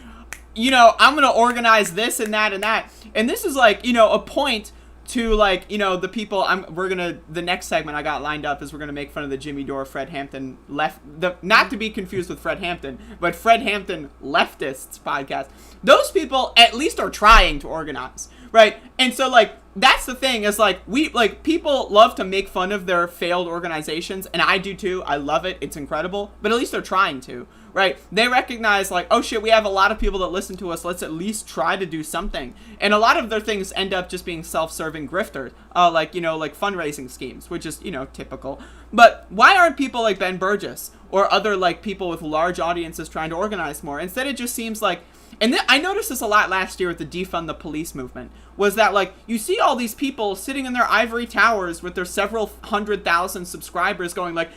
I'm gonna organize this and that and that. And this is like, a point to like, the people the next segment I got lined up is we're gonna make fun of the Jimmy Dore, Fred Hampton not to be confused with Fred Hampton, but Fred Hampton leftists podcast. Those people at least are trying to organize, right? And so like, that's the thing is like, people love to make fun of their failed organizations, and I do too. I love it. It's incredible, but at least they're trying to, right? They recognize like, oh shit, we have a lot of people that listen to us. Let's at least try to do something. And a lot of their things end up just being self-serving grifters, like fundraising schemes, which is, typical. But why aren't people like Ben Burgess or other like people with large audiences trying to organize more? Instead, it just seems like, and I noticed this a lot last year with the defund the police movement, was that like you see all these people sitting in their ivory towers with their several 100,000 subscribers going like,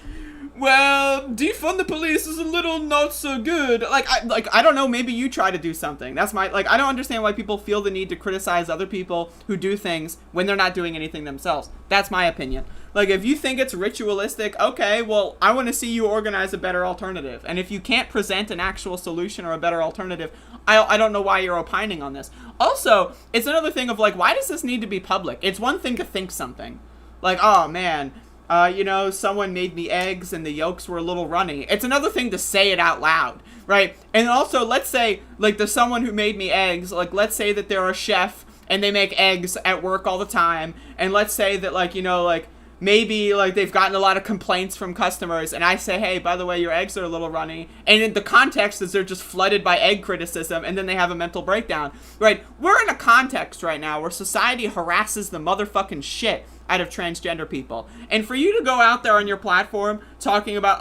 well, defund the police is a little not so good. I don't know, maybe you try to do something. That's my, I don't understand why people feel the need to criticize other people who do things when they're not doing anything themselves. That's my opinion. Like, if you think it's ritualistic, okay, well, I want to see you organize a better alternative. And if you can't present an actual solution or a better alternative, I don't know why you're opining on this. Also, it's another thing of, like, why does this need to be public? It's one thing to think something. Like, oh, man, someone made me eggs and the yolks were a little runny. It's another thing to say it out loud, right? And also, let's say, like, there's someone who made me eggs. Like, let's say that they're a chef and they make eggs at work all the time. And let's say that, like, maybe like they've gotten a lot of complaints from customers, and I say, hey, by the way, your eggs are a little runny, and in the context is they're just flooded by egg criticism, and then they have a mental breakdown, right? We're in a context right now where society harasses the motherfucking shit out of transgender people, and for you to go out there on your platform talking about,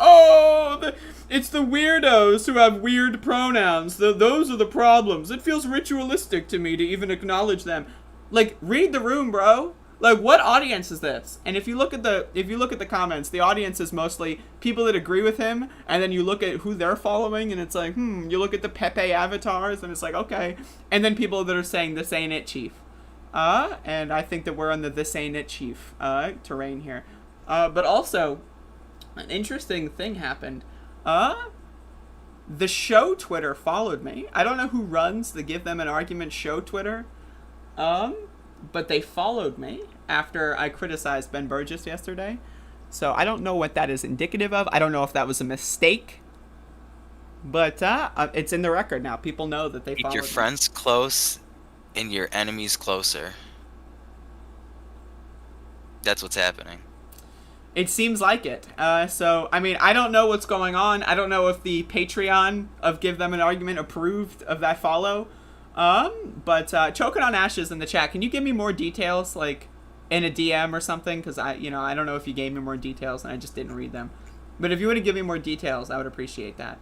it's the weirdos who have weird pronouns, those are the problems, it feels ritualistic to me to even acknowledge them. Like, read the room, bro. Like, what audience is this? And if you look at the comments, the audience is mostly people that agree with him, and then you look at who they're following, and it's like, you look at the Pepe avatars, and it's like, okay. And then people that are saying, this ain't it, chief. And I think that we're on the this ain't it, chief, terrain here. But also, an interesting thing happened. The show Twitter followed me. I don't know who runs the Give Them an Argument show Twitter. But they followed me after I criticized Ben Burgess yesterday. So I don't know what that is indicative of. I don't know if that was a mistake. But it's in the record now. People know that they followed me. Make your friends close and your enemies closer. That's what's happening. It seems like it. So, I mean, I don't know what's going on. I don't know if the Patreon of Give Them an Argument approved of that follow. But Choking on Ashes in the chat, can you give me more details, like, in a DM or something? Because I don't know if you gave me more details and I just didn't read them. But if you were to give me more details, I would appreciate that.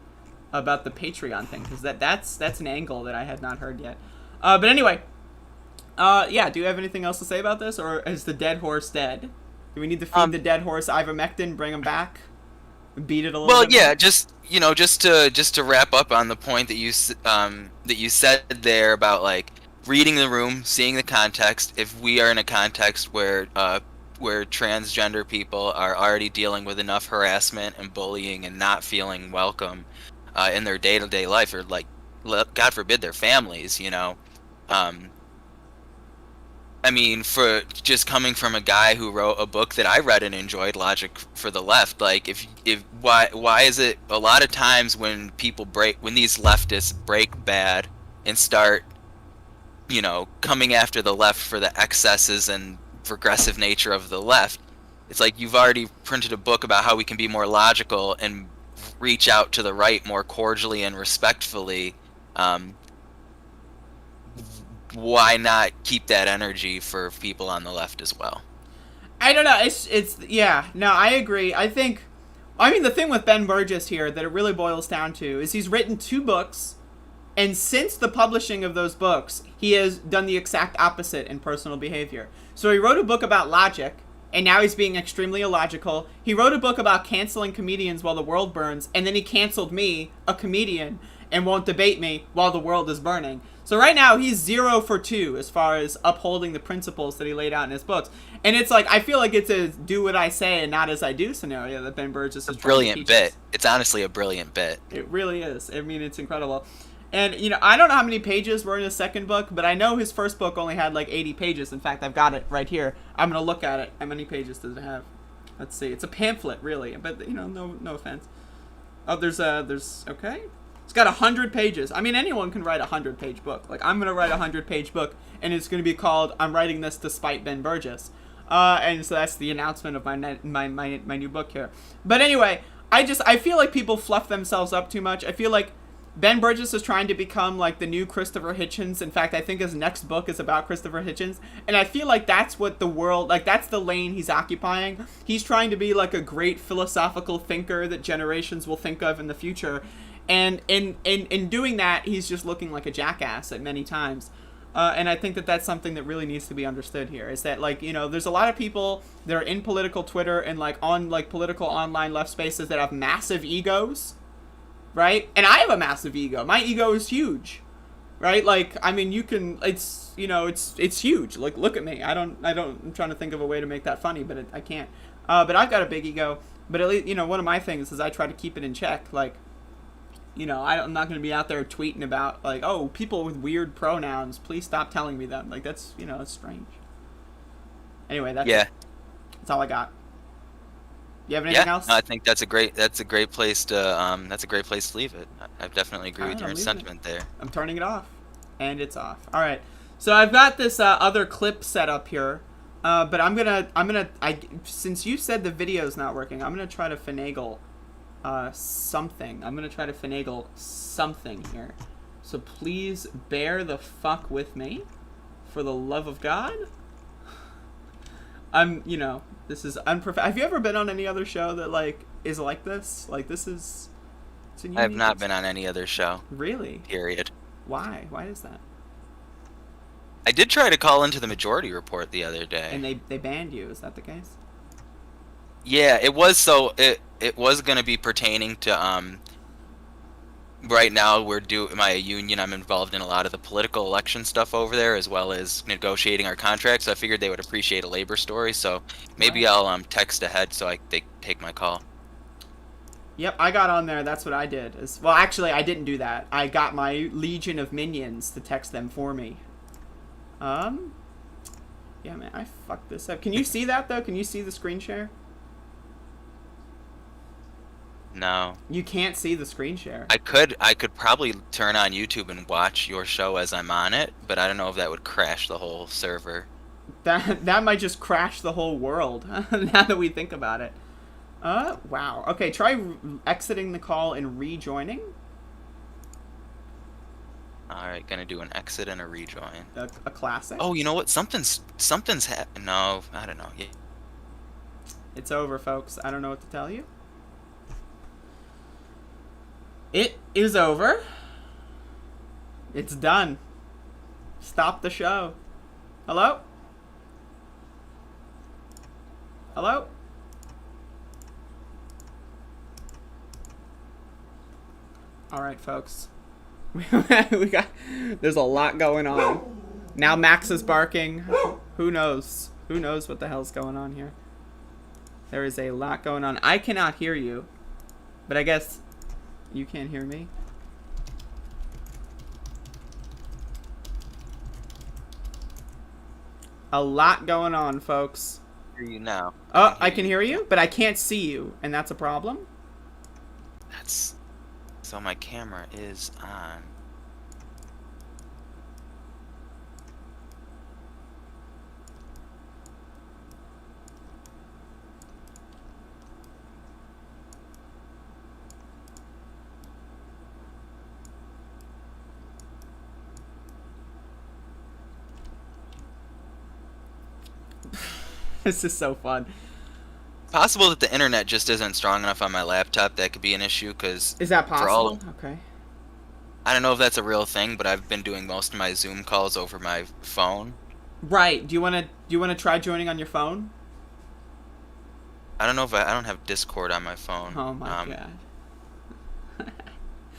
About the Patreon thing, because that's an angle that I had not heard yet. But anyway, yeah, do you have anything else to say about this, or is the dead horse dead? Do we need to feed the dead horse ivermectin, bring him back, beat it a little bit? Well, yeah, more? just to wrap up on the point that you said there about, like, reading the room, seeing the context. If we are in a context where transgender people are already dealing with enough harassment and bullying and not feeling welcome in their day-to-day life, or, like, God forbid, their families, I mean, for just coming from a guy who wrote a book that I read and enjoyed, Logic for the Left, like, why is it a lot of times when these leftists break bad and start, coming after the left for the excesses and regressive nature of the left, it's like you've already printed a book about how we can be more logical and reach out to the right more cordially and respectfully. Why not keep that energy for people on the left as well? I don't know. I agree. I mean, the thing with Ben Burgess here that it really boils down to is he's written 2 books, and since the publishing of those books, he has done the exact opposite in personal behavior. So he wrote a book about logic, and now he's being extremely illogical. He wrote a book about canceling comedians while the world burns, and then he canceled me, a comedian, and won't debate me while the world is burning. So right now, he's 0 for 2 as far as upholding the principles that he laid out in his books. And it's like, I feel like it's a do what I say and not as I do scenario that Ben Burgess is trying to teach us. Brilliant bit. It's honestly a brilliant bit. It really is. I mean, it's incredible. And, I don't know how many pages were in his second book, but I know his first book only had like 80 pages. In fact, I've got it right here. I'm going to look at it. How many pages does it have? Let's see. It's a pamphlet, really. But, no offense. Oh, okay. It's got 100 pages. I mean, anyone can write a 100-page book. Like, I'm going to write a 100-page book, and it's going to be called I'm Writing This Despite Ben Burgess. And so that's the announcement of my new book here. But anyway, I feel like people fluff themselves up too much. I feel like Ben Burgess is trying to become like the new Christopher Hitchens. In fact, I think his next book is about Christopher Hitchens. And I feel like that's what the world, like that's the lane he's occupying. He's trying to be like a great philosophical thinker that generations will think of in the future. And in doing that, he's just looking like a jackass at many times. And I think that that's something that really needs to be understood here, is that, like, there's a lot of people that are in political Twitter and, like, on, like, political online left spaces that have massive egos, right? And I have a massive ego. My ego is huge, right? Like, I mean, it's huge. Like, look at me. I'm trying to think of a way to make that funny, but I can't. But I've got a big ego. But at least, one of my things is I try to keep it in check, like, I'm not going to be out there tweeting about, like, oh, people with weird pronouns, please stop telling me them. Like, that's, it's strange. Anyway, that's all I got. You have anything else? No, I think that's a great place to leave it. I definitely agree with your sentiment there. I'm turning it off, and it's off. All right. So I've got this other clip set up here But since you said the video's not working, I'm gonna try to finagle something. I'm gonna try to finagle something here. So please bear the fuck with me, for the love of God. This is unprofessional. Have you ever been on any other show that like is like this? Like this is. I have not been on any other show. Really? Period. Why? Why is that? I did try to call into the Majority Report the other day. And they banned you. Is that the case? Yeah, it was it was going to be pertaining to right now my union, I'm involved in a lot of the political election stuff over there as well as negotiating our contracts. So I figured they would appreciate a labor story, so maybe I'll text ahead so they take my call. Yep, I got on there. That's what I did. Well, actually, I didn't do that. I got my legion of minions to text them for me. Yeah, man, I fucked this up. Can you see that, though? Can you see the screen share? No. You can't see the screen share. I could probably turn on YouTube and watch your show as I'm on it, but I don't know if that would crash the whole server. That might just crash the whole world, now that we think about it. Wow. Okay, try exiting the call and rejoining. Alright, gonna do an exit and a rejoin. A classic. Oh, you know what? Something's happened. No, I don't know. Yeah. It's over, folks. I don't know what to tell you. It is over. It's done. Stop the show. Hello? Hello? Alright, folks. There's a lot going on. Now Max is barking. Who knows? Who knows what the hell's going on here? There is a lot going on. I cannot hear you. But I guess you can't hear me. A lot going on, folks. I hear you now. Oh, I can hear you, but I can't see you, and that's a problem. So my camera is on. This is so fun. Possible that the internet just isn't strong enough on my laptop. That could be an issue because is that possible? Okay. I don't know if that's a real thing, but I've been doing most of my Zoom calls over my phone. Right. Do you want to try joining on your phone? I don't know if I don't have Discord on my phone. Oh my god.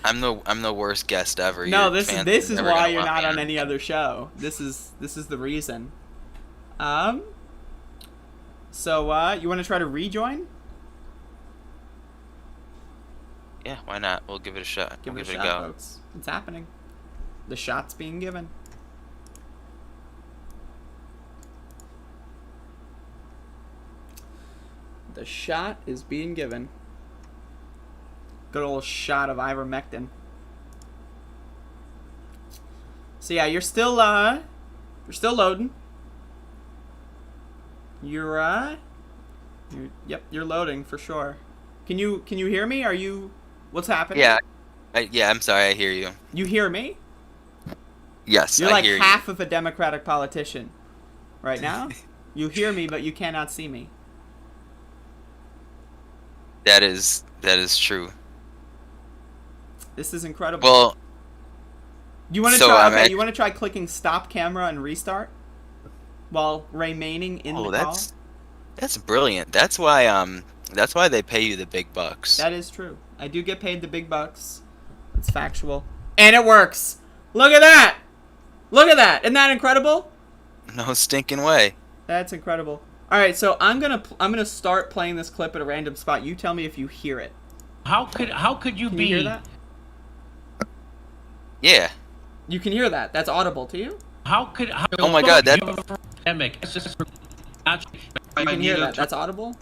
I'm the worst guest ever. No, this is why you're not on any other show. This is the reason. So, you want to try to rejoin? Yeah, why not? We'll give it a shot. Give it a go. shot, folks. It's happening. The shot's being given. The shot is being given. Good old shot of ivermectin. So yeah, you're still loading. You're loading for sure. Can you hear me? Are you? What's happening? Yeah, I'm sorry. I hear you. You hear me? Yes, You're I like hear half you. of a Democratic politician right now. You hear me, but you cannot see me. That is true. This is incredible. Well, you want to try? Okay, you want to try clicking stop camera and restart while remaining in the call? That's brilliant. That's why they pay you the big bucks. That is true. I do get paid the big bucks. It's factual, and it works. Look at that! Look at that! Isn't that incredible? No stinking way. That's incredible. All right, so I'm gonna start playing this clip at a random spot. You tell me if you hear it. How could you Can be? you hear that? Yeah. You can hear that. That's audible to you. Oh my God! That. You can hear that. That's audible.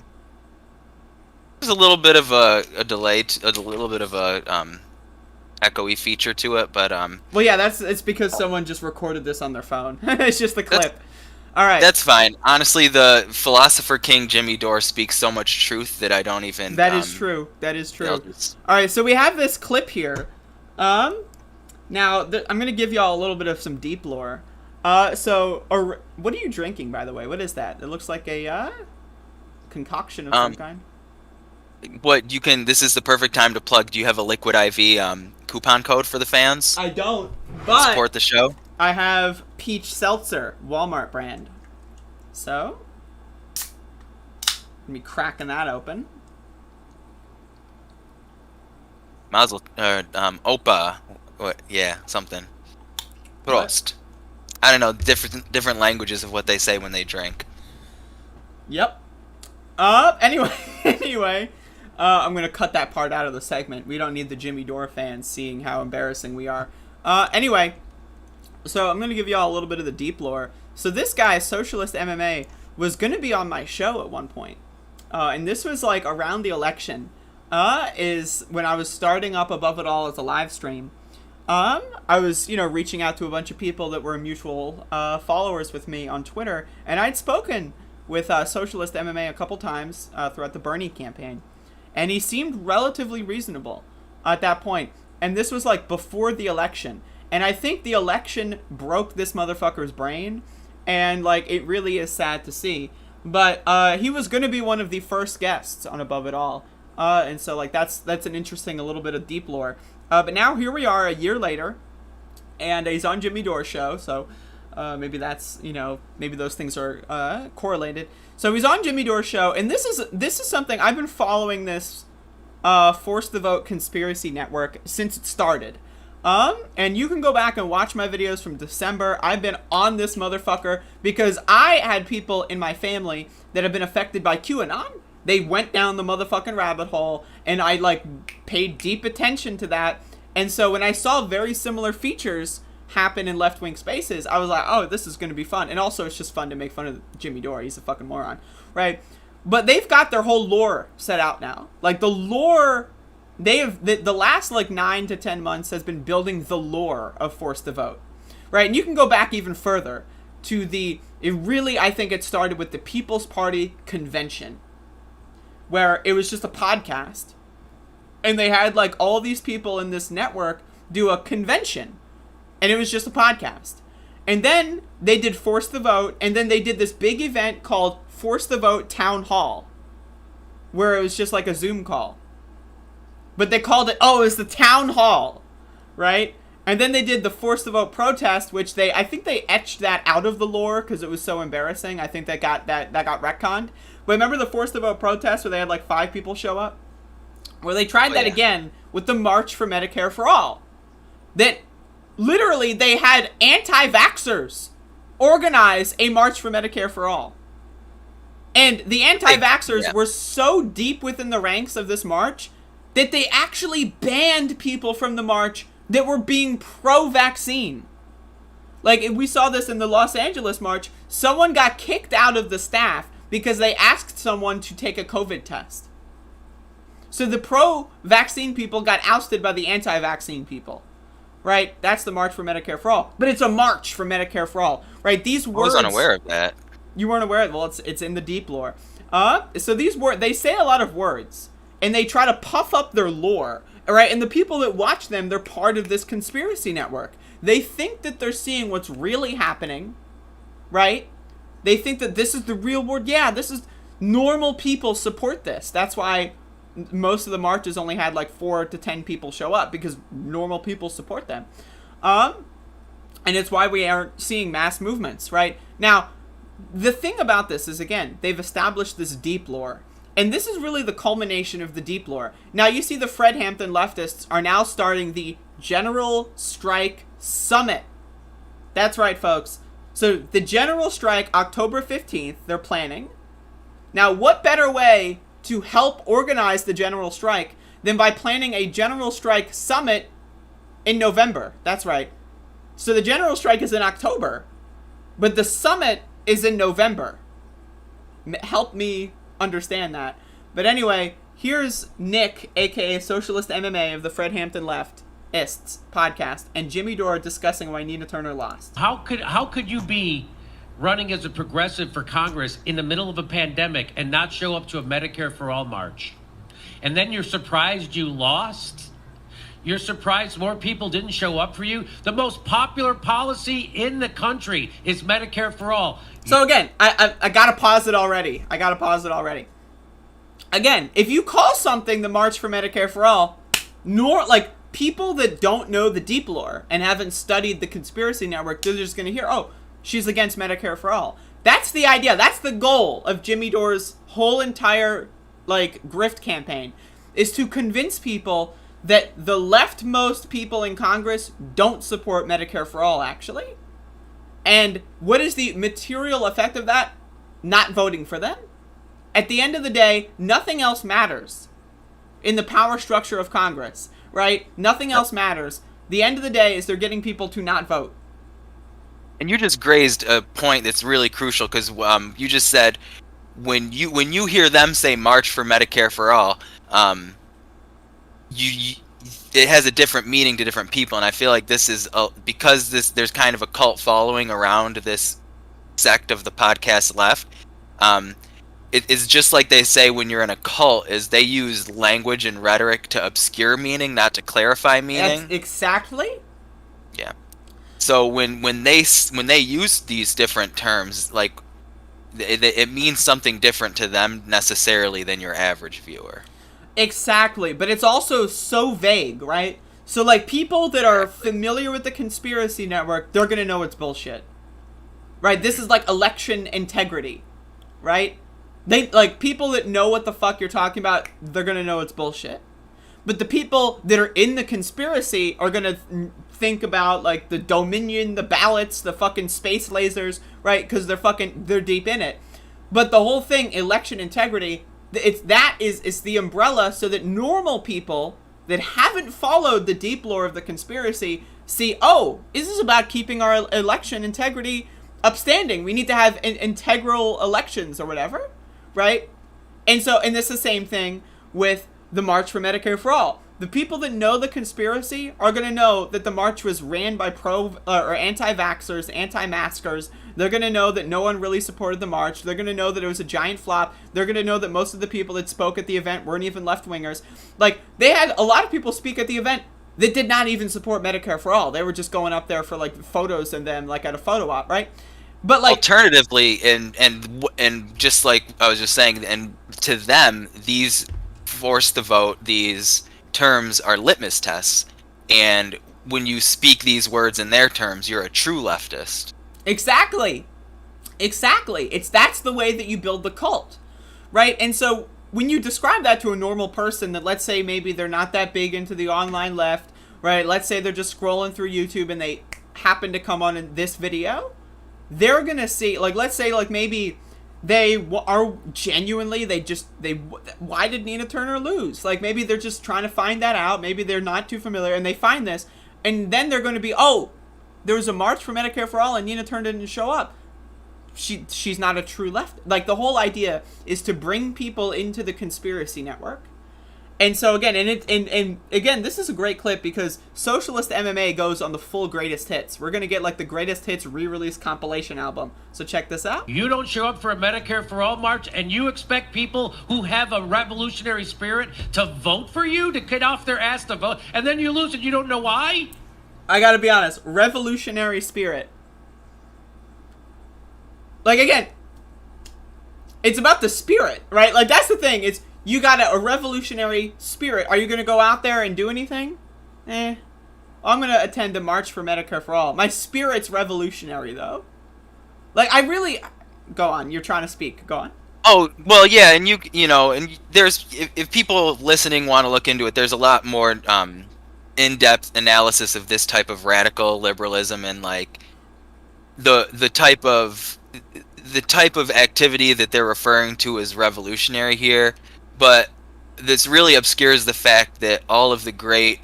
There's a little bit of a delay, a little bit of a echoey feature to it, but Well, yeah, it's because someone just recorded this on their phone. It's just the clip. All right. That's fine. Honestly, the philosopher king Jimmy Dore speaks so much truth that I don't even. That is true. That is true. I'll just- All right, so we have this clip here. Now I'm gonna give y'all a little bit of some deep lore. What are you drinking, by the way? What is that? It looks like a concoction of some kind. What you can? This is the perfect time to plug. Do you have a Liquid IV coupon code for the fans? I don't, but Support the show. I have peach seltzer, Walmart brand. So, let me cracking that open. Mazel, Opa, what? Yeah, something. Prost. I don't know, different languages of what they say when they drink. Yep. Anyway, I'm gonna cut that part out of the segment. We don't need the Jimmy Dore fans seeing how embarrassing we are. Anyway, so I'm gonna give y'all a little bit of the deep lore. So this guy, Socialist MMA, was gonna be on my show at one point, and this was like around the election. Is when I was starting up Above It All as a live stream. I was, reaching out to a bunch of people that were mutual followers with me on Twitter, and I'd spoken with Socialist MMA a couple times throughout the Bernie campaign, and he seemed relatively reasonable at that point. And this was like before the election, and I think the election broke this motherfucker's brain, and like it really is sad to see. But he was going to be one of the first guests on Above It All. And so, like, that's an interesting, a little bit of deep lore. But now here we are a year later, and he's on Jimmy Dore's show, so maybe that's, maybe those things are correlated. So he's on Jimmy Dore's show, and this is something, I've been following this Force the Vote Conspiracy Network since it started. And you can go back and watch my videos from December. I've been on this motherfucker because I had people in my family that have been affected by QAnon. They went down the motherfucking rabbit hole, and I, paid deep attention to that. And so when I saw very similar features happen in left-wing spaces, I was like, oh, this is going to be fun. And also, it's just fun to make fun of Jimmy Dore. He's a fucking moron, right? But they've got their whole lore set out now. Like, the lore, the last, 9 to 10 months has been building the lore of Force the Vote, right? And you can go back even further to I think it started with the People's Party convention, where it was just a podcast, and they had all these people in this network do a convention, and it was just a podcast. And then they did Force the Vote, and then they did this big event called Force the Vote Town Hall, where it was just like a Zoom call. But they called it, it was the Town Hall, right? And then they did the Force the Vote protest, which I think they etched that out of the lore because it was so embarrassing. I think that got retconned. But remember the Force the Vote protest where they had 5 people show up? Where they tried that again with the March for Medicare for All. That literally they had anti-vaxxers organize a March for Medicare for All. And the anti-vaxxers were so deep within the ranks of this march that they actually banned people from the march that were being pro-vaccine. We saw this in the Los Angeles march. Someone got kicked out of the staff because they asked someone to take a COVID test. So the pro-vaccine people got ousted by the anti-vaccine people, right? That's the March for Medicare for All. But it's a March for Medicare for All, right? These words... I was unaware of that. You weren't aware of it? Well, it's in the deep lore. So these words, they say a lot of words, and they try to puff up their lore, right? And the people that watch them, they're part of this conspiracy network. They think that they're seeing what's really happening, right? They think that this is the real world. Yeah, this is... Normal people support this. That's why most of the marches only had 4 to 10 people show up, because normal people support them. And it's why we aren't seeing mass movements, right? Now, the thing about this is, again, they've established this deep lore. And this is really the culmination of the deep lore. Now, you see the Fred Hampton leftists are now starting the General Strike Summit. That's right, folks. So the General Strike, October 15th, they're planning. Now, what better way to help organize the General Strike than by planning a General Strike Summit in November? That's right. So the General Strike is in October, but the Summit is in November. Help me understand that. But anyway, here's Nick, aka Socialist MMA of the Fred Hampton Leftists podcast, and Jimmy Dore discussing why Nina Turner lost. How could you be running as a progressive for Congress in the middle of a pandemic and not show up to a Medicare for All march? And then you're surprised you lost? You're surprised more people didn't show up for you? The most popular policy in the country is Medicare for All. So again, I gotta pause it already. Again, if you call something the March for Medicare for All, like people that don't know the deep lore and haven't studied the conspiracy network, they're just gonna hear, oh, she's against Medicare for All. That's the idea. That's the goal of Jimmy Dore's whole entire like grift campaign, is to convince people that the leftmost people in Congress don't support Medicare for All, actually. And what is the material effect of that? Not voting for them. At the end of the day, nothing else matters in the power structure of Congress, right? Nothing else matters. The end of the day is they're getting people to not vote. And you just grazed a point that's really crucial, because you just said when you hear them say March for Medicare for All, it has a different meaning to different people, and I feel like this is because there's kind of a cult following around this sect of the podcast left. It's just like they say when you're in a cult, is they use language and rhetoric to obscure meaning, not to clarify meaning. That's exactly. Yeah. So when they use these different terms, like it means something different to them necessarily than your average viewer. Exactly, but it's also so vague, right? So like people that are familiar with the conspiracy network, they're gonna know it's bullshit, right? This is like election integrity, right? They like people that know what the fuck you're talking about, they're gonna know it's bullshit. But the people that are in the conspiracy are gonna think about like the Dominion, the ballots, the fucking space lasers, right? Because they're deep in it. But the whole thing, election integrity, it's the umbrella so that normal people that haven't followed the deep lore of the conspiracy see, oh, this is about keeping our election integrity upstanding. We need to have integral elections or whatever, right? And this is the same thing with the March for Medicare for All. The people that know the conspiracy are going to know that the march was ran by or anti-vaxxers, anti-maskers. They're going to know that no one really supported the march. They're going to know that it was a giant flop. They're going to know that most of the people that spoke at the event weren't even left-wingers. Like, they had a lot of people speak at the event that did not even support Medicare for All. They were just going up there for, like, photos and then, like, at a photo op, right? But, like... Alternatively, and just like I was just saying, and to them, these force the vote, these terms are litmus tests, and when you speak these words in their terms, you're a true leftist. Exactly. That's the way that you build the cult, right? And so when you describe that to a normal person that, let's say maybe they're not that big into the online left, right? Let's say they're just scrolling through YouTube and they happen to come on in this video, they're gonna see, like, let's say like maybe they are genuinely, why did Nina Turner lose? Like, maybe they're just trying to find that out. Maybe they're not too familiar, and they find this, and then they're going to be, oh, there was a march for Medicare for All, and Nina Turner didn't show up. She's not a true left. Like, the whole idea is to bring people into the conspiracy network. And so again, and again, this is a great clip because Socialist MMA goes on the full greatest hits. We're gonna get like the greatest hits re-release compilation album. So check this out. You don't show up for a Medicare for All march, and you expect people who have a revolutionary spirit to vote for you, to get off their ass to vote, and then you lose and you don't know why? I gotta be honest, revolutionary spirit. Like, again, it's about the spirit, right? Like, that's the thing. It's, you got a revolutionary spirit. Are you going to go out there and do anything? I'm going to attend a March for Medicare for All. My spirit's revolutionary, though. Like, I really... Go on. You're trying to speak. Go on. Oh, well, yeah, and you know, and there's... If people listening want to look into it, there's a lot more in-depth analysis of this type of radical liberalism and, like, the type of activity that they're referring to as revolutionary here. But this really obscures the fact that all of the great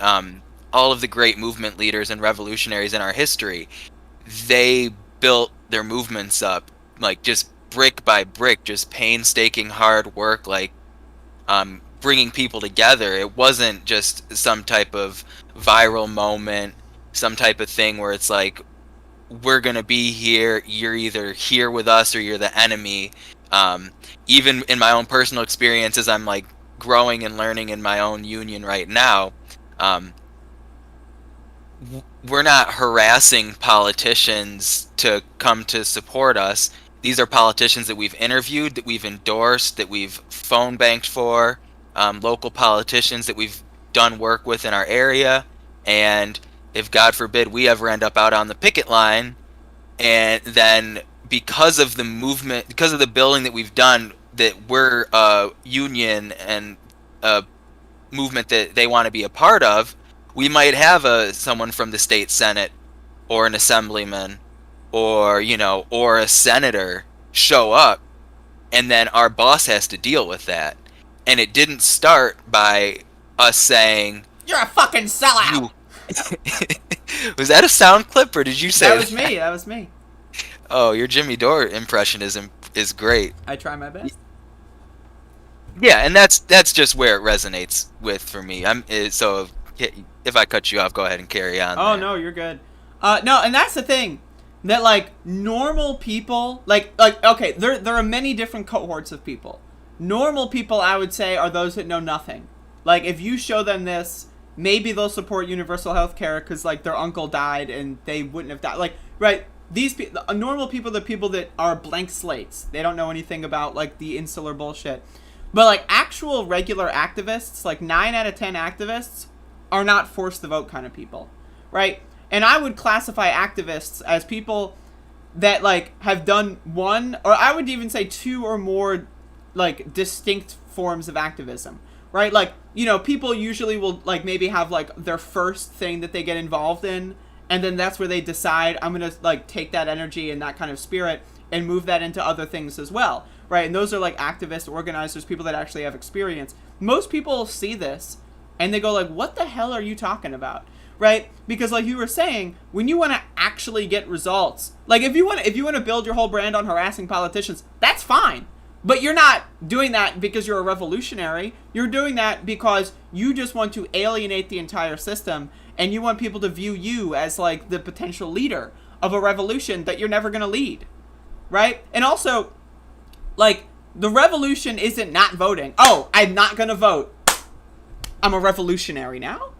movement leaders and revolutionaries in our history, they built their movements up, like, just brick by brick, just painstaking hard work, like bringing people together. It wasn't just some type of viral moment, some type of thing where it's like we're going to be here. You're either here with us or you're the enemy. Even in my own personal experience, as I'm like growing and learning in my own union right now, we're not harassing politicians to come to support us. These are politicians that we've interviewed, that we've endorsed, that we've phone banked for, local politicians that we've done work with in our area. And if, God forbid, we ever end up out on the picket line, and then because of the movement, because of the building that we've done, that we're a union and a movement that they want to be a part of, we might have someone from the state senate or an assemblyman or, or a senator show up, and then our boss has to deal with that. And it didn't start by us saying, "You're a fucking sellout." Was that a sound clip, or did you say that? That was me. Oh, your Jimmy Dore impression is great. I try my best. Yeah, and that's just where it resonates with for me. So if I cut you off, go ahead and carry on. Oh, no, you're good. No, and that's the thing. That, like, normal people, like okay, there are many different cohorts of people. Normal people, I would say, are those that know nothing. Like, if you show them this, maybe they'll support universal health care because, like, their uncle died and they wouldn't have died. Like, right, these people, normal people, the people that are blank slates. They don't know anything about, like, the insular bullshit. But, like, actual regular activists, like 9 out of 10 activists, are not forced to vote kind of people, right? And I would classify activists as people that, like, have done one, or I would even say 2 or more, like, distinct forms of activism, right? Like, people usually will, like, maybe have, like, their first thing that they get involved in, and then that's where they decide, I'm going to, like, take that energy and that kind of spirit and move that into other things as well, right? And those are, like, activists, organizers, people that actually have experience. Most people see this, and they go, like, what the hell are you talking about? Right? Because, like you were saying, when you want to actually get results, like, if you want to build your whole brand on harassing politicians, that's fine. But you're not doing that because you're a revolutionary. You're doing that because you just want to alienate the entire system, and you want people to view you as, like, the potential leader of a revolution that you're never going to lead. Right? And also, like, the revolution isn't not voting. Oh, I'm not going to vote. I'm a revolutionary now?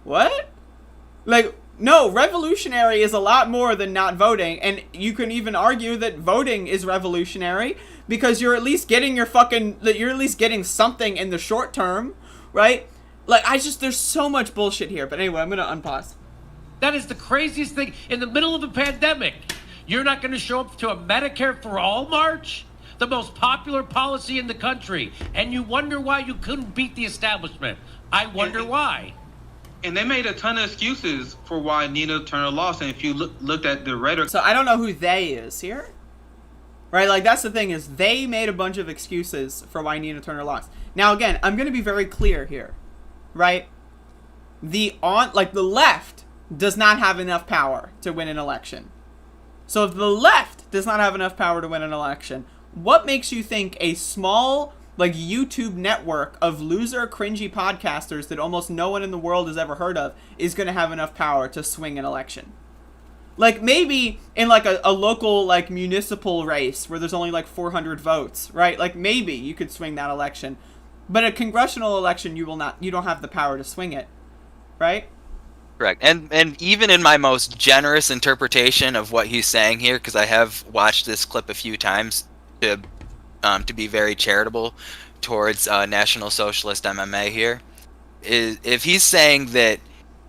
What? Like, no, revolutionary is a lot more than not voting, and you can even argue that voting is revolutionary because you're at least getting you're at least getting something in the short term, right? Like, there's so much bullshit here, but anyway, I'm gonna unpause. That is the craziest thing. In the middle of a pandemic, you're not gonna show up to a Medicare for All march? The most popular policy in the country, and you wonder why you couldn't beat the establishment. I wonder why. And they made a ton of excuses for why Nina Turner lost. And if you looked at the rhetoric... So I don't know who they is here. Right? Like, that's the thing, is they made a bunch of excuses for why Nina Turner lost. Now, again, I'm going to be very clear here. Right? The left does not have enough power to win an election. So if the left does not have enough power to win an election, what makes you think a small, like, YouTube network of loser, cringy podcasters that almost no one in the world has ever heard of is going to have enough power to swing an election? Like, maybe in, like, a local, like, municipal race where there's only, like, 400 votes, right? Like, maybe you could swing that election. But a congressional election, you don't have the power to swing it, right? Correct. And even in my most generous interpretation of what he's saying here, because I have watched this clip a few times to be very charitable towards National Socialist MMA here, is if he's saying that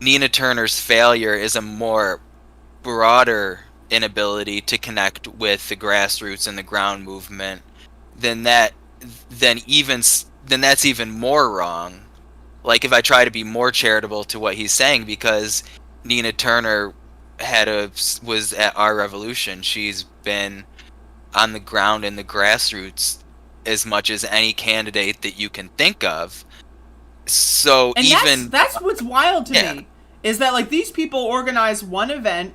Nina Turner's failure is a more broader inability to connect with the grassroots and the ground movement, then that's even more wrong. Like, if I try to be more charitable to what he's saying, because Nina Turner was at our revolution. She's been on the ground in the grassroots as much as any candidate that you can think of. So and that's what's wild to me, is that, like, these people organize one event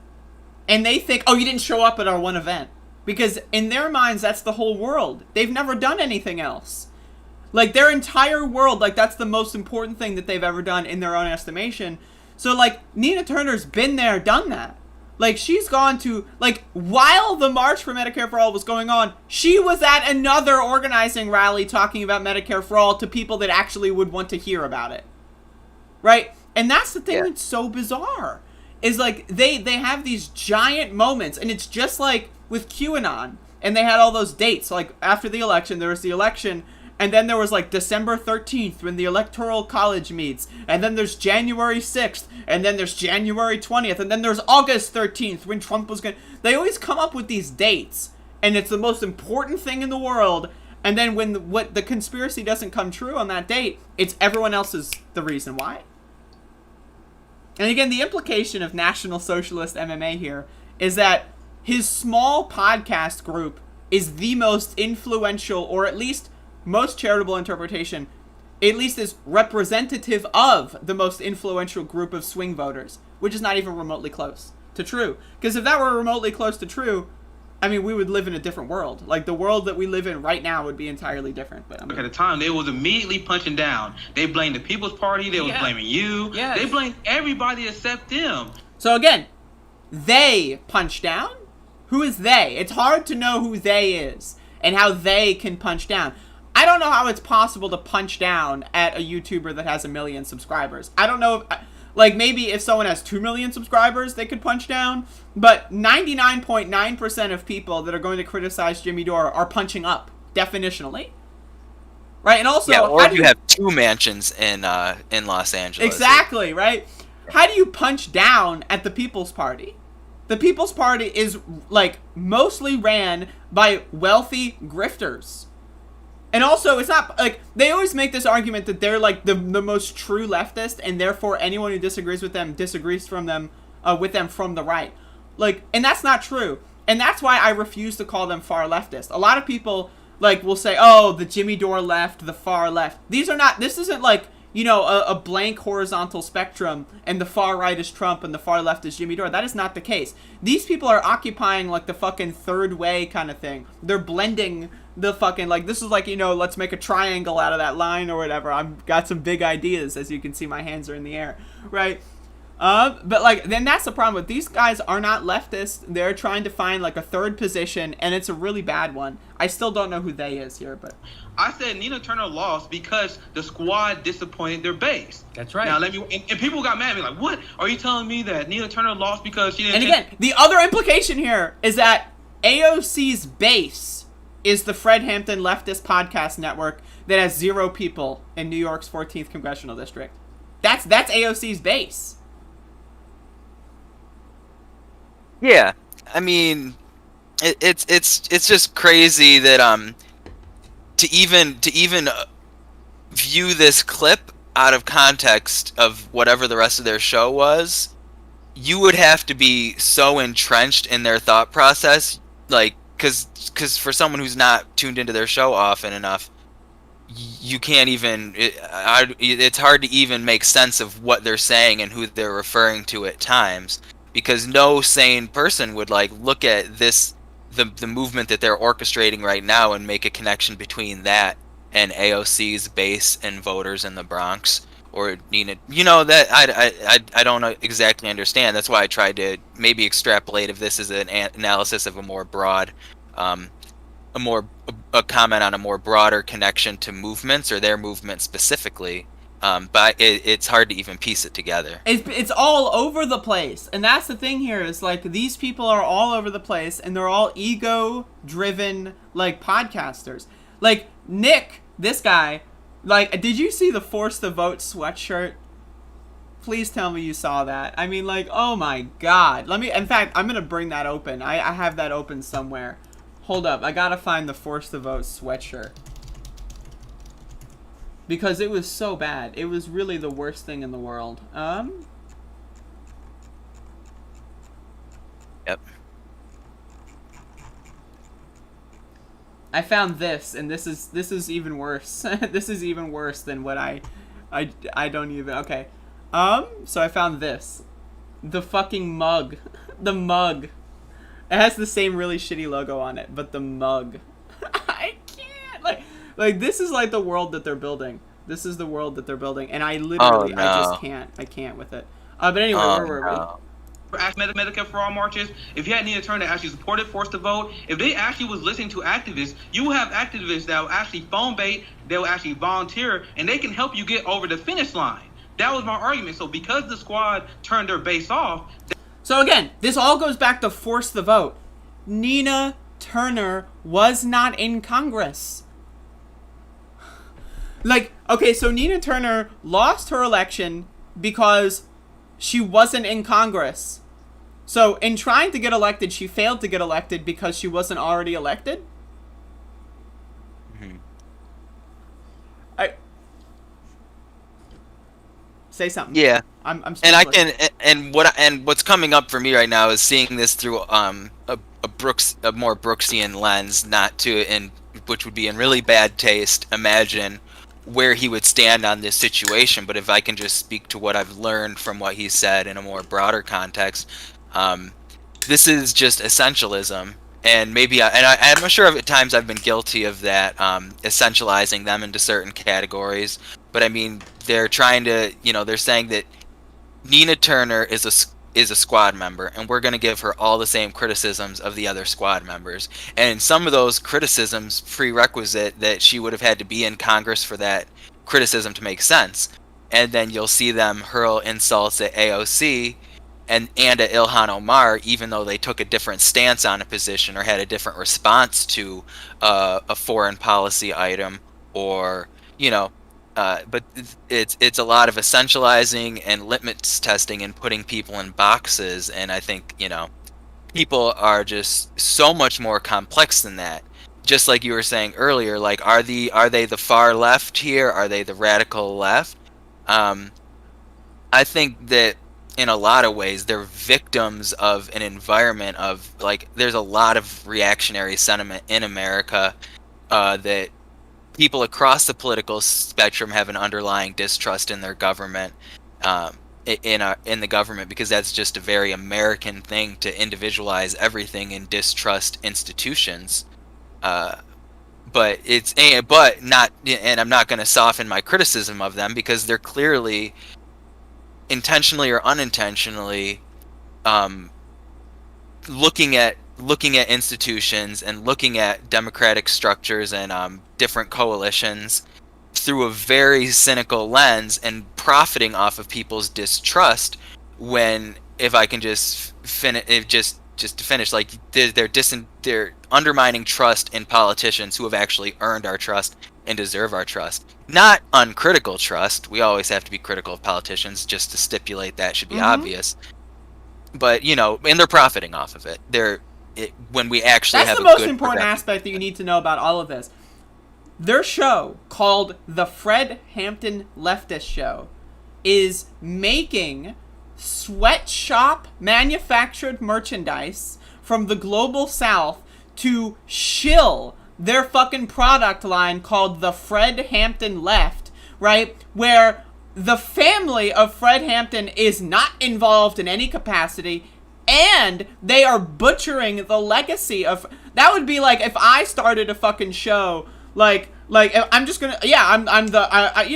and they think, oh, you didn't show up at our one event, because in their minds that's the whole world. They've never done anything else. Like, their entire world, like, that's the most important thing that they've ever done in their own estimation. So, like, Nina Turner's been there, done that. Like, she's gone to, like, while the March for Medicare for All was going on, she was at another organizing rally talking about Medicare for All to people that actually would want to hear about it. Right? And that's the thing that's so bizarre. Is, like, they have these giant moments, and it's just like with QAnon. And they had all those dates. Like, after the election, there was the election, and then there was, like, December 13th when the Electoral College meets. And then there's January 6th. And then there's January 20th. And then there's August 13th when Trump was going to... They always come up with these dates. And it's the most important thing in the world. And then when the conspiracy doesn't come true on that date, it's everyone else's the reason why. And again, the implication of National Socialist MMA here is that his small podcast group is the most influential, or at least... most charitable interpretation, at least is representative of the most influential group of swing voters, which is not even remotely close to true. Because if that were remotely close to true, I mean, we would live in a different world. Like, the world that we live in right now would be entirely different. But I mean, at the time, they was immediately punching down. They blamed the People's Party. They was blaming you. They blamed everybody except them. So again, they punch down? Who is they? It's hard to know who they is and how they can punch down. I don't know how it's possible to punch down at a YouTuber that has 1 million subscribers. I don't know if, like, maybe if someone has 2 million subscribers, they could punch down. But 99.9% of people that are going to criticize Jimmy Dore are punching up, definitionally. Right? And also, or if you have 2 mansions in Los Angeles. Exactly, right? How do you punch down at the People's Party? The People's Party is, like, mostly ran by wealthy grifters. And also, it's not, like, they always make this argument that they're, like, the most true leftist, and therefore anyone who disagrees with them disagrees with them from the right. Like, and that's not true. And that's why I refuse to call them far leftist. A lot of people, like, will say, oh, the Jimmy Dore left, the far left. These are not, this isn't, like, you know, a blank horizontal spectrum, and the far right is Trump and the far left is Jimmy Dore. That is not the case. These people are occupying, like, the fucking third way kind of thing. They're blending the fucking, like, this is like, you know, let's make a triangle out of that line or whatever. I've got some big ideas, as you can see my hands are in the air, right? But, like, then that's the problem with these guys are not leftist. They're trying to find, like, a third position, and it's a really bad one. I still don't know who they is here, but... I said Nina Turner lost because the squad disappointed their base. That's right. Now, and people got mad at me, like, what? Are you telling me that Nina Turner lost because she didn't... And again, the other implication here is that AOC's base is the Fred Hampton leftist podcast network that has 0 people in New York's 14th congressional district. That's AOC's base. Yeah, I mean, it's just crazy that to even view this clip out of context of whatever the rest of their show was, you would have to be so entrenched in their thought process, like, because for someone who's not tuned into their show often enough, you can't even, it's hard to even make sense of what they're saying and who they're referring to at times, because no sane person would, like, look at this, the movement that they're orchestrating right now and make a connection between that and AOC's base and voters in the Bronx. Or, you know, that I don't exactly understand. That's why I tried to maybe extrapolate if this is an analysis of a more broad, a comment on a more broader connection to movements or their movement specifically. But it's hard to even piece it together. It's all over the place. And that's the thing here is, like, these people are all over the place and they're all ego-driven, like, podcasters. Like, Nick, this guy... Like, did you see the Force the Vote sweatshirt? Please tell me you saw that. I mean, like, oh my god. In fact, I'm gonna bring that open. I have that open somewhere. Hold up, I gotta find the Force the Vote sweatshirt. Because it was so bad. It was really the worst thing in the world. Yep. I found this, and this is even worse. This is even worse than what I don't even... Okay. So I found this. The fucking mug. The mug. It has the same really shitty logo on it, but the mug. I can't. Like, this is like the world that they're building. This is the world that they're building, and I literally, I just can't. I can't with it. But anyway, where were we? Medicare for All marches, if you had Nina Turner that actually supported Forced to Vote, if they actually was listening to activists, you will have activists that will actually phone bait, they will actually volunteer, and they can help you get over the finish line. That was my argument. So because the squad turned their base off... So again, this all goes back to Force the Vote. Nina Turner was not in Congress. Like, okay, so Nina Turner lost her election because she wasn't in Congress. So in trying to get elected, she failed to get elected because she wasn't already elected? Mm-hmm. Say something. Yeah. I'm and I can and what's coming up for me right now is seeing this through a more Brooksian lens, not to, and which would be in really bad taste. Imagine where he would stand on this situation, but if I can just speak to what I've learned from what he said in a more broader context, this is just essentialism, and maybe I'm not sure if at times I've been guilty of that, essentializing them into certain categories. But I mean, they're trying to, they're saying that Nina Turner is a squad member, and we're going to give her all the same criticisms of the other squad members. And some of those criticisms prerequisite that she would have had to be in Congress for that criticism to make sense. And then you'll see them hurl insults at AOC and at Ilhan Omar, even though they took a different stance on a position or had a different response to a foreign policy item, or but it's a lot of essentializing and litmus testing and putting people in boxes. And I think people are just so much more complex than that. Just like you were saying earlier, like are they the far left here? Are they the radical left? I think that in a lot of ways they're victims of an environment of, like, there's a lot of reactionary sentiment in America that people across the political spectrum have an underlying distrust in their government, in the government, because that's just a very American thing to individualize everything and distrust institutions. But not, and I'm not going to soften my criticism of them, because they're clearly intentionally or unintentionally looking at institutions and looking at democratic structures and different coalitions through a very cynical lens and profiting off of people's distrust. When, if I can just to finish, like they're undermining trust in politicians who have actually earned our trust and deserve our trust. Not uncritical trust. We always have to be critical of politicians, just to stipulate that should be obvious. But and they're profiting off of it. When we actually That's have the a most good important aspect that you need to know about all of this. Their show, called The Fred Hampton Leftist Show, is making sweatshop manufactured merchandise from the global south to shill their fucking product line called the Fred Hampton Left, right? Where the family of Fred Hampton is not involved in any capacity, and they are butchering the legacy of... That would be like if I started a fucking show, like I'm just gonna... Yeah, I'm the... I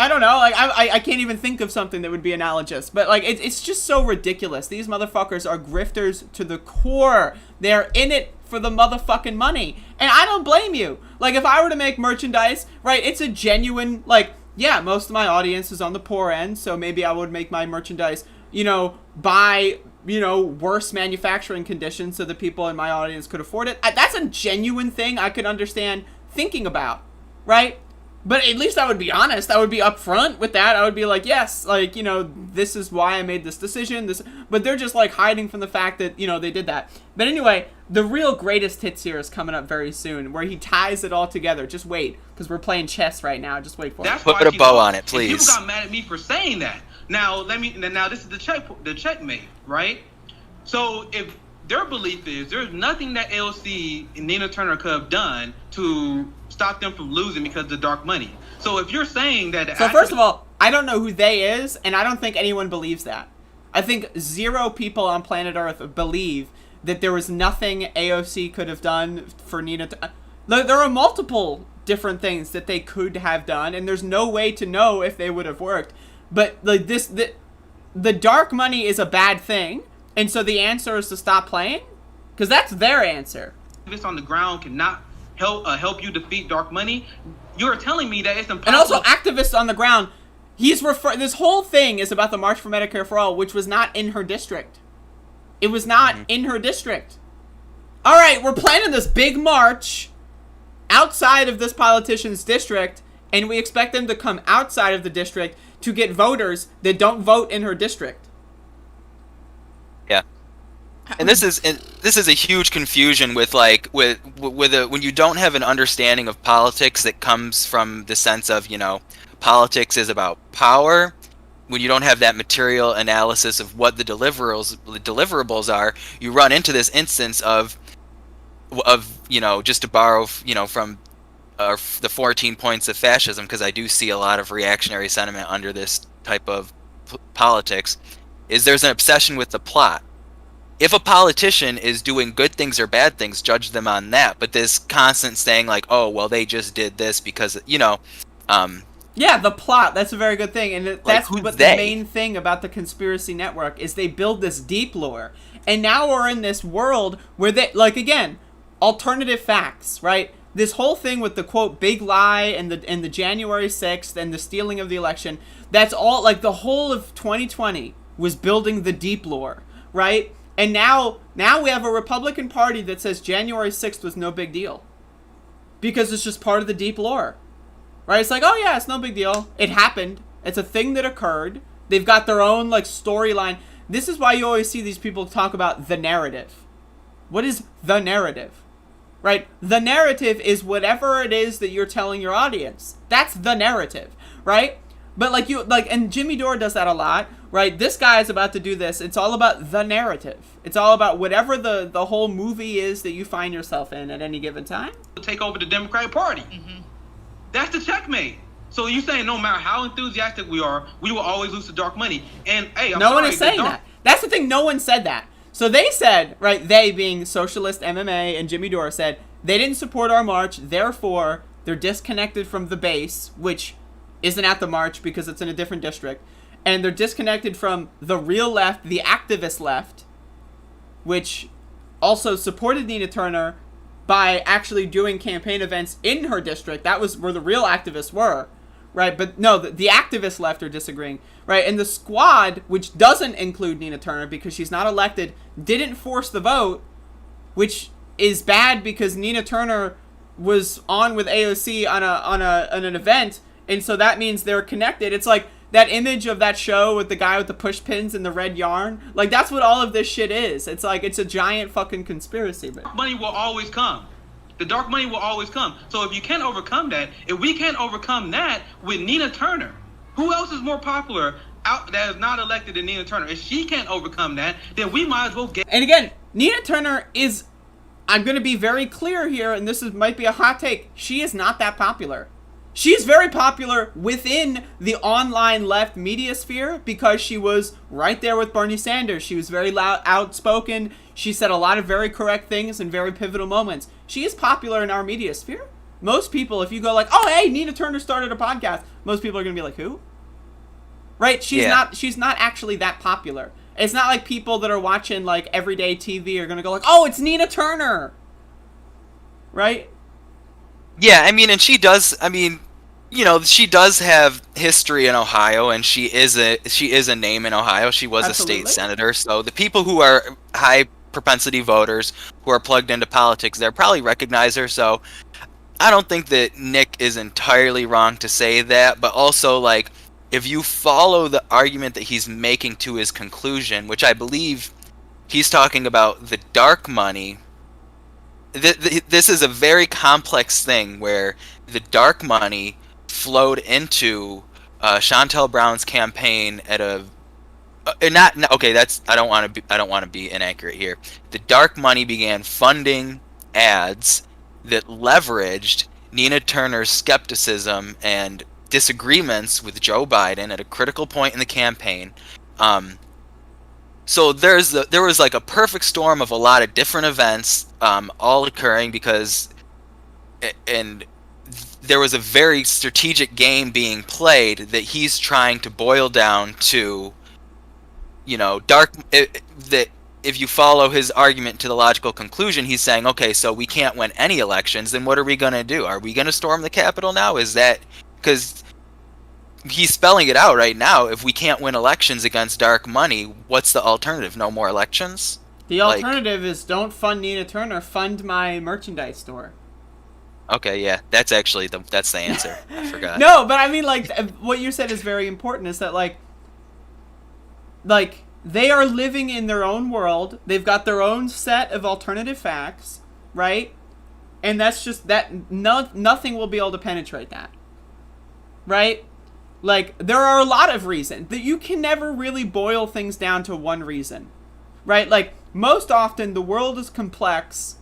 don't know. Like, I can't even think of something that would be analogous. But, like, it's just so ridiculous. These motherfuckers are grifters to the core. They're in it for the motherfucking money. And I don't blame you. Like, if I were to make merchandise, right, it's a genuine... Like, yeah, most of my audience is on the poor end, so maybe I would make my merchandise, by... worse manufacturing conditions so that people in my audience could afford it. That's a genuine thing I could understand thinking about, right? But at least I would be honest. I would be upfront with that. I would be like, yes, like, this is why I made this decision. But they're just, like, hiding from the fact that, they did that. But anyway, the real greatest hits here is coming up very soon, where he ties it all together. Just wait, because we're playing chess right now. Just wait for it. Put a bow on it, please. People got mad at me for saying that. Now this is the checkmate, right? So if their belief is there's nothing that AOC and Nina Turner could have done to stop them from losing because of the dark money. So if you're saying that... So first of all, I don't know who they is, and I don't think anyone believes that. I think 0 people on planet Earth believe that there was nothing AOC could have done for Nina. There are multiple different things that they could have done, and there's no way to know if they would have worked. But like the the dark money is a bad thing, and so the answer is to stop playing? Because that's their answer. Activists on the ground cannot help you defeat dark money. You're telling me that it's impossible. And also, activists on the ground. This whole thing is about the March for Medicare for All, which was not in her district. It was not in her district. All right, we're planning this big march outside of this politician's district, and we expect them to come outside of the district to get voters that don't vote in her district. Yeah. And this is a huge confusion with when you don't have an understanding of politics that comes from the sense of, politics is about power. When you don't have that material analysis of what the deliverables are, you run into this instance of just to borrow from the 14 points of fascism, because I do see a lot of reactionary sentiment under this type of politics, is there's an obsession with the plot. If a politician is doing good things or bad things, judge them on that. But this constant saying like, oh, well, they just did this because, yeah, the plot. That's a very good thing. And that's what the main thing about the conspiracy network is they build this deep lore. And now we're in this world where they, again, alternative facts, right? This whole thing with the, quote, big lie and the January 6th and the stealing of the election, that's all, the whole of 2020 was building the deep lore, right? And now we have a Republican Party that says January 6th was no big deal. Because it's just part of the deep lore. Right? It's like, oh yeah, it's no big deal. It happened. It's a thing that occurred. They've got their own, storyline. This is why you always see these people talk about the narrative. What is the narrative? Right? The narrative is whatever it is that you're telling your audience. That's the narrative. Right? But and Jimmy Dore does that a lot. Right? This guy is about to do this. It's all about the narrative. It's all about whatever the whole movie is that you find yourself in at any given time. Take over the Democratic Party. Mm-hmm. That's the checkmate. So you're saying no matter how enthusiastic we are, we will always lose to dark money. And hey, no one is saying that. That's the thing. No one said that. So they said, right? They being Socialist MMA and Jimmy Dore said they didn't support our march. Therefore, they're disconnected from the base, which isn't at the march because it's in a different district, and they're disconnected from the real left, the activist left, which also supported Nina Turner by actually doing campaign events in her district. That was where the real activists were, right? But no, the activists left are disagreeing, right? And the squad, which doesn't include Nina Turner because she's not elected, didn't force the vote, which is bad because Nina Turner was on with AOC on an event, and so that means they're connected. It's like that image of that show with the guy with the push pins and the red yarn. That's what all of this shit is. It's it's a giant fucking conspiracy. But money will always come. The dark money will always come. So if you can't overcome that, if we can't overcome that with Nina Turner, who else is more popular out that is not elected than Nina Turner? If she can't overcome that, then we might as well get... And again, Nina Turner is... I'm going to be very clear here, and this might be a hot take. She is not that popular. She is very popular within the online left media sphere because she was right there with Bernie Sanders. She was very loud, outspoken. She said a lot of very correct things in very pivotal moments. She is popular in our media sphere. Most people, if you go oh, hey, Nina Turner started a podcast, most people are going to be like, who? Right? She's not actually that popular. It's not like people that are watching everyday TV are going to go oh, it's Nina Turner. Right? Yeah, and she does, she does have history in Ohio, and she is a name in Ohio. She was Absolutely. A state senator, so the people who are high propensity voters who are plugged into politics, they'll probably recognize her. So I don't think that Nick is entirely wrong to say that, but also if you follow the argument that he's making to his conclusion, which I believe he's talking about the dark money. This is a very complex thing where the dark money flowed into Chantel Brown's campaign at a okay. I don't want to be inaccurate here. The dark money began funding ads that leveraged Nina Turner's skepticism and disagreements with Joe Biden at a critical point in the campaign. So there was a perfect storm of a lot of different events all occurring and there was a very strategic game being played that he's trying to boil down to that if you follow his argument to the logical conclusion, he's saying, okay, so we can't win any elections, then what are we going to do? Are we going to storm the Capitol now? Is that because he's spelling it out right now? If we can't win elections against dark money, what's the alternative? No more elections? The alternative is don't fund Nina Turner, fund my merchandise store. Okay, yeah, that's actually that's the answer. I forgot. No, but I mean, like, what you said is very important, is that, like, they are living in their own world. They've got their own set of alternative facts, right? And that's just that. Nothing will be able to penetrate that, right? Like, there are a lot of reasons that you can never really boil things down to one reason, right? Like, most often the world is complex,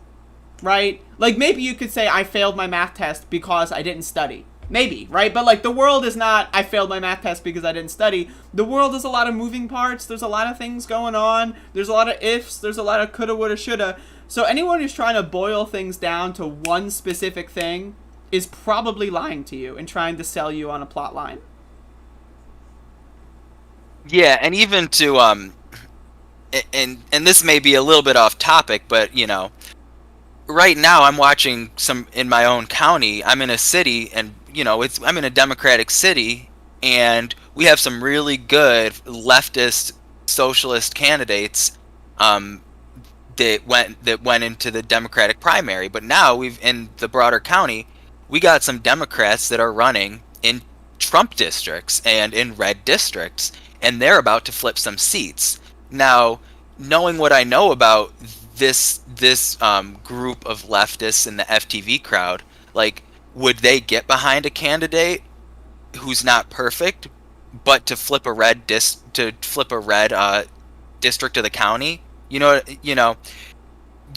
right? Like, maybe you could say I failed my math test because I didn't study. Maybe, right? But, like, the world is not, I failed my math test because I didn't study. The world is a lot of moving parts. There's a lot of things going on. There's a lot of ifs. There's a lot of coulda, woulda, shoulda. So anyone who's trying to boil things down to one specific thing is probably lying to you and trying to sell you on a plot line. Yeah, and even to, and this may be a little bit off topic, but, right now I'm watching some in my own county. I'm in a city, and I'm in a Democratic city, and we have some really good leftist socialist candidates that went into the Democratic primary. But now in the broader county, we got some Democrats that are running in Trump districts and in red districts, and they're about to flip some seats. Now, knowing what I know about this group of leftists in the FTV crowd, like, would they get behind a candidate who's not perfect, but to flip a red district of the county?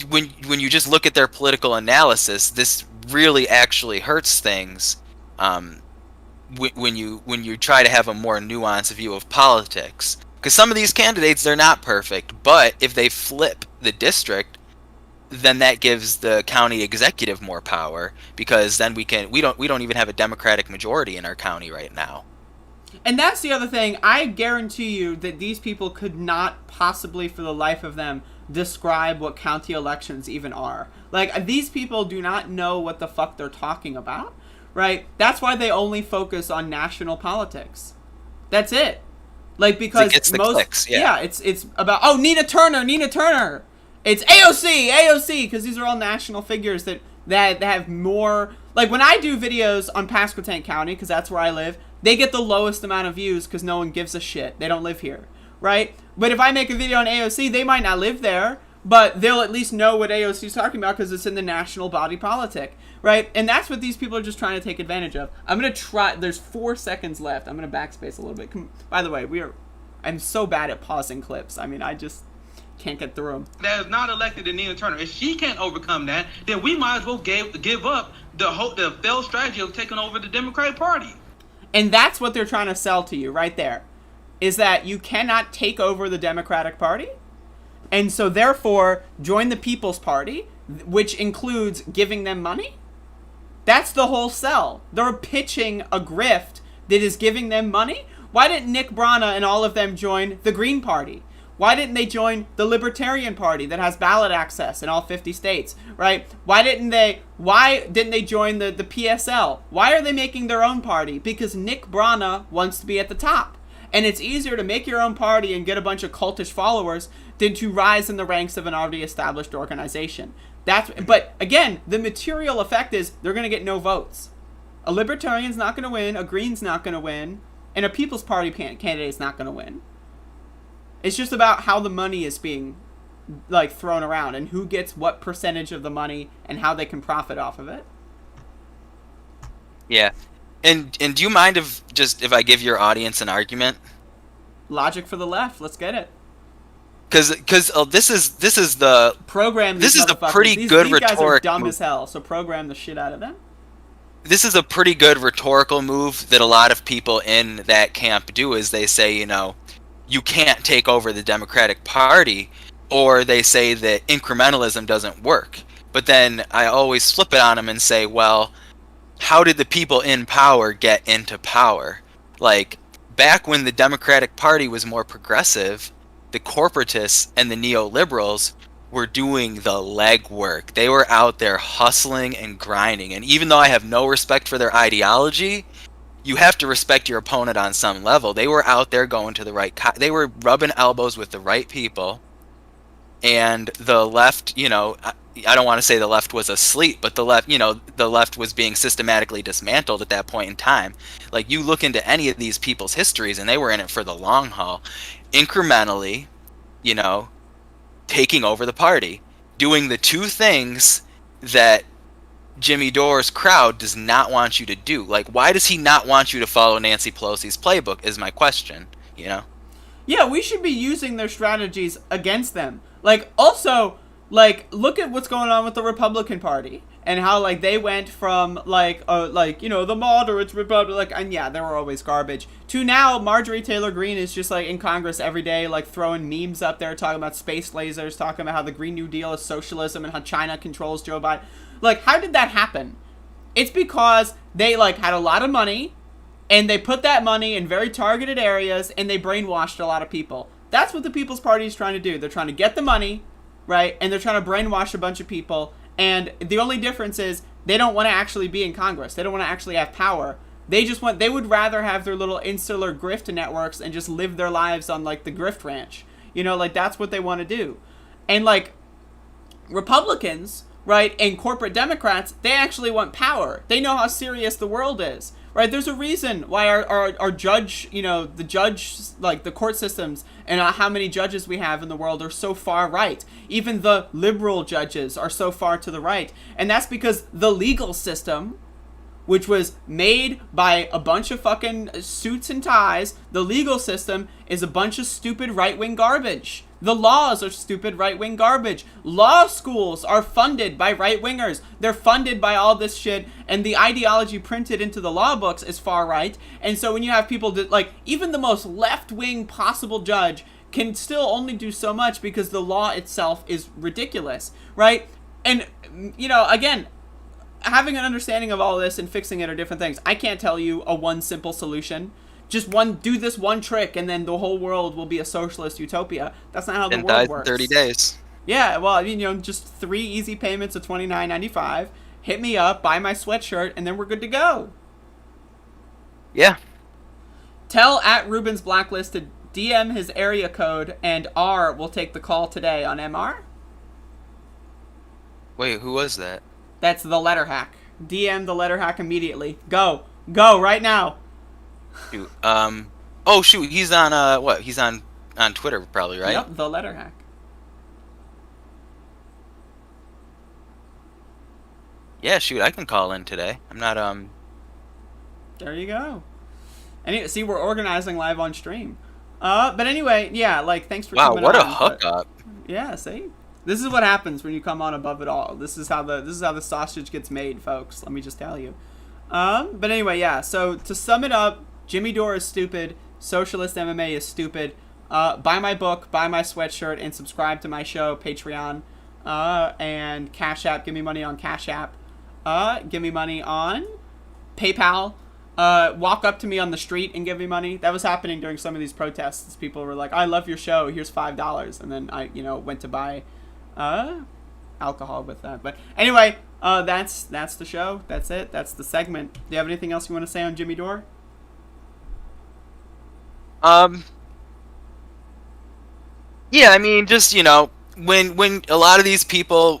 When you just look at their political analysis, this really actually hurts things. When you try to have a more nuanced view of politics, because some of these candidates, they're not perfect, but if they flip the district, then that gives the county executive more power, because then we don't even have a Democratic majority in our county right now. And that's the other thing. I guarantee you that these people could not possibly for the life of them describe what county elections even are. Like, these people do not know what the fuck they're talking about, right? That's why they only focus on national politics. That's it. Like, because it's most clicks, yeah. It's about, Nina Turner. It's AOC, because these are all national figures that have more. Like, when I do videos on Pasquotank County, because that's where I live, they get the lowest amount of views because no one gives a shit. They don't live here, right? But if I make a video on AOC, they might not live there, but they'll at least know what AOC is talking about because it's in the national body politic, right? And that's what these people are just trying to take advantage of. I'm going to try. There's 4 seconds left. I'm going to backspace a little bit. By the way, I'm so bad at pausing clips. I mean, I just can't get through them. That is not elected to Nina Turner. If she can't overcome that, then we might as well give up the failed strategy of taking over the Democratic Party. And that's what they're trying to sell to you right there, is that you cannot take over the Democratic Party. And so therefore, join the People's Party, which includes giving them money. That's the whole sell. They're pitching a grift that is giving them money. Why didn't Nick Brana and all of them join the Green Party? Why didn't they join the Libertarian Party that has ballot access in all 50 states, right? Why didn't they join the PSL? Why are they making their own party? Because Nick Brana wants to be at the top. And it's easier to make your own party and get a bunch of cultish followers than to rise in the ranks of an already established organization. But again, the material effect is they're going to get no votes. A Libertarian's not going to win, a Green's not going to win, and a People's Party candidate's not going to win. It's just about how the money is being, like, thrown around and who gets what percentage of the money and how they can profit off of it. Yeah. And do you mind if I give your audience an argument? Logic for the left. Let's get it. Because this is the program. This is a pretty good rhetorical. These guys are dumb as hell. So program the shit out of them. This is a pretty good rhetorical move that a lot of people in that camp do. Is they say, you can't take over the Democratic Party, or they say that incrementalism doesn't work. But then I always flip it on them and say, well, how did the people in power get into power? Like, back when the Democratic Party was more progressive, the corporatists and the neoliberals were doing the legwork. They were out there hustling and grinding. And even though I have no respect for their ideology, you have to respect your opponent on some level. They were out there going to the right... they were rubbing elbows with the right people. And the left, you know... I don't want to say the left was asleep, but the left was being systematically dismantled at that point in time. Like, you look into any of these people's histories, and they were in it for the long haul. Incrementally, you know, taking over the party, doing the two things that Jimmy Dore's crowd does not want you to do. Like, why does he not want you to follow Nancy Pelosi's playbook is my question, you know? Yeah, we should be using their strategies against them. Like, also, like, look at what's going on with the Republican Party and how, like, they went from, like, you know, the moderates, Republic, and yeah, they were always garbage, to now Marjorie Taylor Greene is just, like, in Congress every day, like, throwing memes up there, talking about space lasers, talking about how the Green New Deal is socialism and how China controls Joe Biden. Like, how did that happen? It's because they, like, had a lot of money, and they put that money in very targeted areas, and they brainwashed a lot of people. That's what the People's Party is trying to do. They're trying to get the money, right? And they're trying to brainwash a bunch of people. And the only difference is they don't want to actually be in Congress. They don't want to actually have power. They would rather have their little insular grift networks and just live their lives on, like, the grift ranch. You know, like, that's what they want to do. And, like, Republicans, right, and corporate Democrats, they actually want power. They know how serious the world is. Right, there's a reason why our judge, you know, the judge, like, the court systems and how many judges we have in the world are so far right. Even the liberal judges are so far to the right. And that's because the legal system, which was made by a bunch of fucking suits and ties, the legal system is a bunch of stupid right-wing garbage. The laws are stupid right-wing garbage. Law schools are funded by right-wingers. They're funded by all this shit, and the ideology printed into the law books is far right. And so when you have people that, like, even the most left-wing possible judge can still only do so much because the law itself is ridiculous, right? And, you know, again, having an understanding of all this and fixing it are different things. I can't tell you a one simple solution. Just do this one trick, and then the whole world will be a socialist utopia. That's not how the world works. In 30 days. Yeah, well, I mean, you know, just 3 easy payments of $29.95. Hit me up, buy my sweatshirt, and then we're good to go. Yeah. Tell @Ruben's Blacklist to DM his area code, and R will take the call today on MR. Wait, who was that? That's the letter hack. DM the letter hack immediately. Go right now. Shoot. Oh shoot, he's on what? He's on Twitter probably, right? Yep, the letter hack. Yeah, shoot, I can call in today. I'm not There you go. Anyway, see, we're organizing live on stream. But anyway, yeah, like, thanks for coming on. Wow, what a hookup. Yeah, see? This is what happens when you come on Above It All. This is how the sausage gets made, folks. Let me just tell you. But anyway, yeah, so to sum it up, Jimmy Dore is stupid. Socialist MMA is stupid. Buy my book, buy my sweatshirt, and subscribe to my show, Patreon, and Cash App. Give me money on Cash App. Give me money on PayPal. Walk up to me on the street and give me money. That was happening during some of these protests. People were like, I love your show. Here's $5. And then I, you know, went to buy alcohol with that. But anyway, that's the show. That's it. That's the segment. Do you have anything else you want to say on Jimmy Dore? Yeah, I mean, just, you know, when a lot of these people,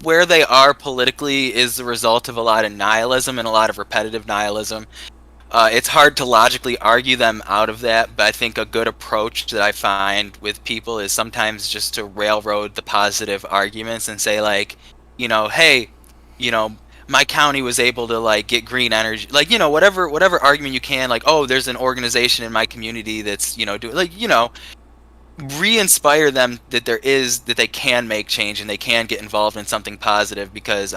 where they are politically is the result of a lot of nihilism and a lot of repetitive nihilism. It's hard to logically argue them out of that, but I think a good approach that I find with people is sometimes just to railroad the positive arguments and say, like, you know, hey, you know, my county was able to, like, get green energy, like, you know, whatever argument you can, like, oh, there's an organization in my community that's, you know, doing, like, you know, re-inspire them that they can make change and they can get involved in something positive, because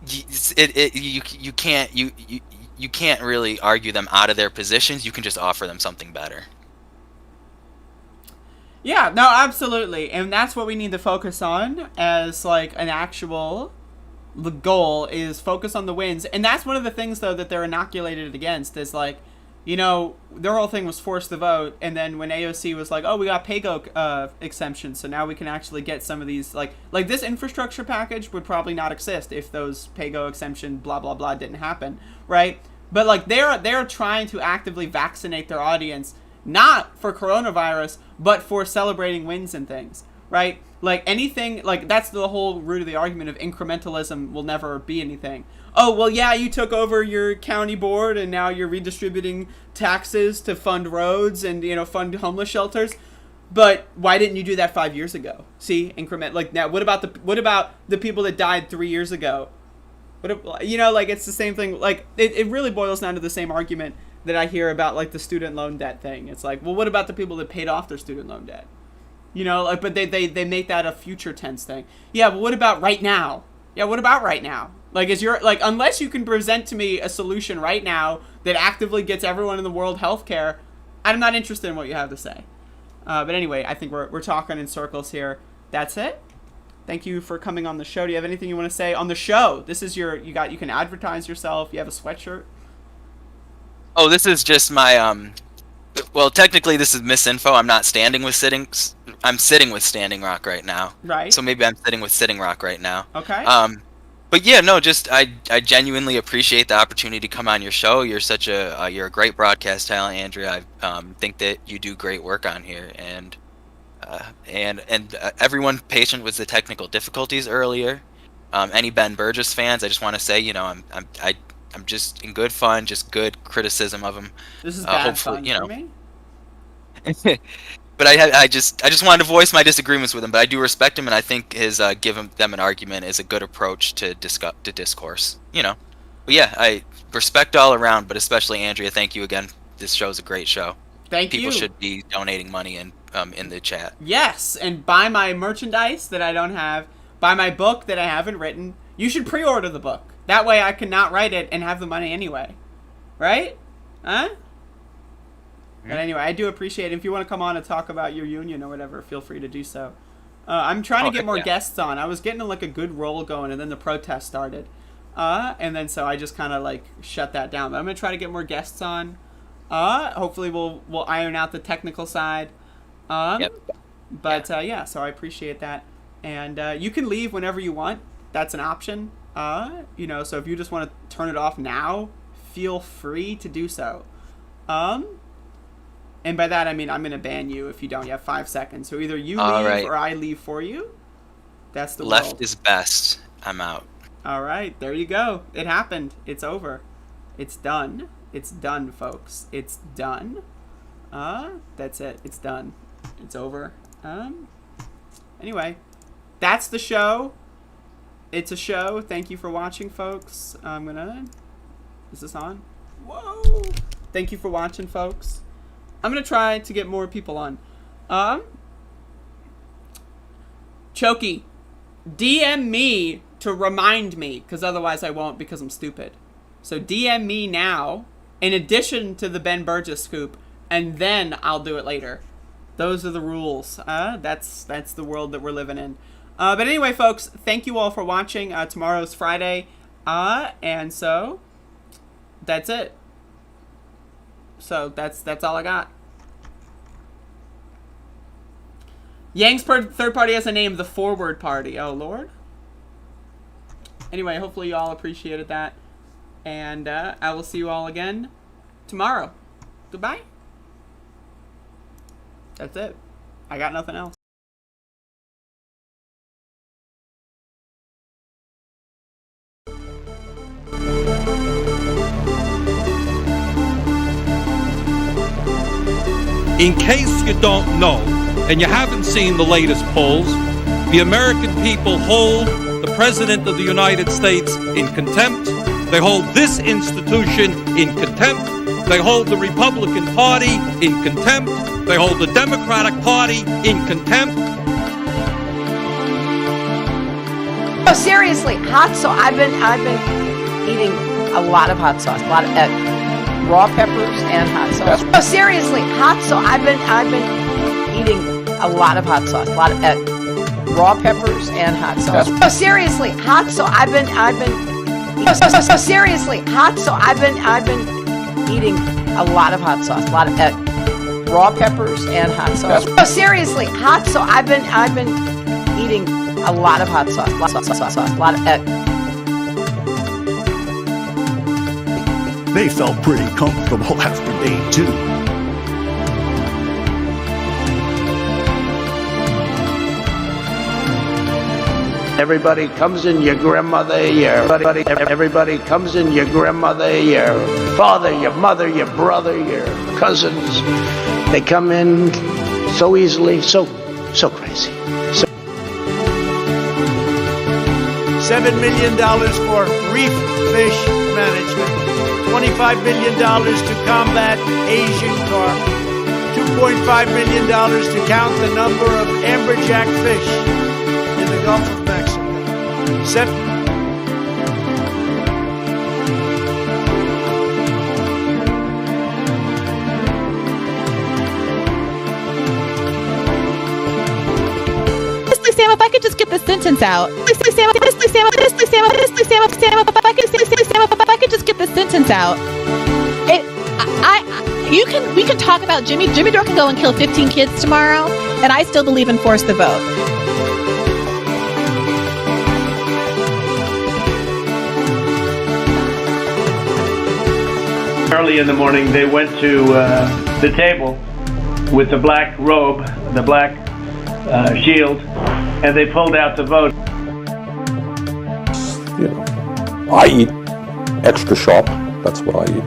you can't really argue them out of their positions. You can just offer them something better. Yeah, no, absolutely. And that's what we need to focus on as, like, an actual... The goal is focus on the wins. And that's one of the things, though, that they're inoculated against is, like, you know, their whole thing was force the vote, and then when AOC was like, oh, we got pay-go exemptions, so now we can actually get some of these, like this infrastructure package would probably not exist if those pay-go exemption blah blah blah didn't happen, right? But like they're trying to actively vaccinate their audience, not for coronavirus, but for celebrating wins and things, right? Like anything, like that's the whole root of the argument of incrementalism will never be anything. Oh, well, yeah, you took over your county board and now you're redistributing taxes to fund roads and, you know, fund homeless shelters. But why didn't you do that 5 years ago? See, increment, like now, what about the people that died 3 years ago? You know, like it's the same thing. Like it really boils down to the same argument that I hear about like the student loan debt thing. It's like, well, what about the people that paid off their student loan debt? You know, like, but they make that a future tense thing. Yeah, but what about right now? Yeah, what about right now? Like, unless you can present to me a solution right now that actively gets everyone in the world healthcare, I'm not interested in what you have to say. But anyway, I think we're talking in circles here. That's it. Thank you for coming on the show. Do you have anything you want to say on the show? This is you can advertise yourself. You have a sweatshirt. Oh, this is just my well, technically this is misinfo. I'm sitting with Standing Rock right now. Right. So maybe I'm sitting with Sitting Rock right now. Okay. But yeah, no, just I genuinely appreciate the opportunity to come on your show. You're such you're a great broadcast talent, Andrea. I think that you do great work on here, and everyone patient with the technical difficulties earlier. Any Ben Burgess fans, I just want to say, you know, I'm just in good fun, just good criticism of him. This is bad fun for me. But I just wanted to voice my disagreements with him. But I do respect him, and I think his them an argument is a good approach to discourse. You know, but yeah, I respect all around, but especially Andrea. Thank you again. This show's a great show. Thank you. People should be donating money in the chat. Yes, and buy my merchandise that I don't have. Buy my book that I haven't written. You should pre-order the book. That way I can not write it and have the money anyway. Right? Huh? But anyway, I do appreciate it. If you want to come on and talk about your union or whatever, feel free to do so. I'm trying to get more guests on. I was getting like a good roll going, and then the protest started. And then so I just kind of like shut that down. But I'm going to try to get more guests on. Hopefully we'll iron out the technical side. But yeah, so I appreciate that. And you can leave whenever you want. That's an option. You know, so if you just want to turn it off now, feel free to do so. And by that I mean I'm going to ban you if you don't. You have 5 seconds. So either you leave or I leave for you. That's the left world. is best. I'm out. All right, there you go. It happened. It's over. It's done. It's done, folks. It's done. That's it. It's done. It's over. Anyway, that's the show. It's a show. Thank you for watching, folks. Is this on? Whoa. Thank you for watching, folks. I'm gonna try to get more people on. Choky, DM me to remind me, because otherwise I won't, because I'm stupid. So DM me now, in addition to the Ben Burgess scoop, and then I'll do it later. Those are the rules. That's the world that we're living in. But anyway, folks, thank you all for watching. Tomorrow's Friday, and so that's it. So that's all I got. Yang's third party has a name, the Forward Party. Oh, Lord. Anyway, hopefully you all appreciated that. And I will see you all again tomorrow. Goodbye. That's it. I got nothing else. In case you don't know, and you haven't seen the latest polls, the American people hold the President of the United States in contempt. They hold this institution in contempt. They hold the Republican Party in contempt. They hold the Democratic Party in contempt. Oh, seriously, hot sauce. I've been eating a lot of hot sauce, a lot of raw peppers and hot sauce. Oh, seriously, hot sauce. I've been eating a lot of hot sauce, a lot of raw peppers and hot sauce. Oh, seriously, hot sauce. I've been seriously, hot sauce. I've been eating a lot of hot sauce, a lot of raw peppers and hot sauce. No, seriously, hot sauce. I've been eating a lot of hot sauce, a lot of. They felt pretty comfortable after day 2. Everybody comes in your grandmother, everybody comes in your grandmother, your father, your mother, your brother, your cousins. They come in so easily, so crazy. $7 million for reef fish management. $25 million to combat Asian carp. $2.5 million to count the number of amberjack fish in the Gulf of Mexico. Sam, if I could just get the sentence out. Sam, if I could just get the sentence out. We can talk about Jimmy Dore can go and kill 15 kids tomorrow, and I still believe in force the vote. Early in the morning, they went to the table with the black robe, the black shield, and they pulled out the vote. I eat extra sharp. That's what I eat.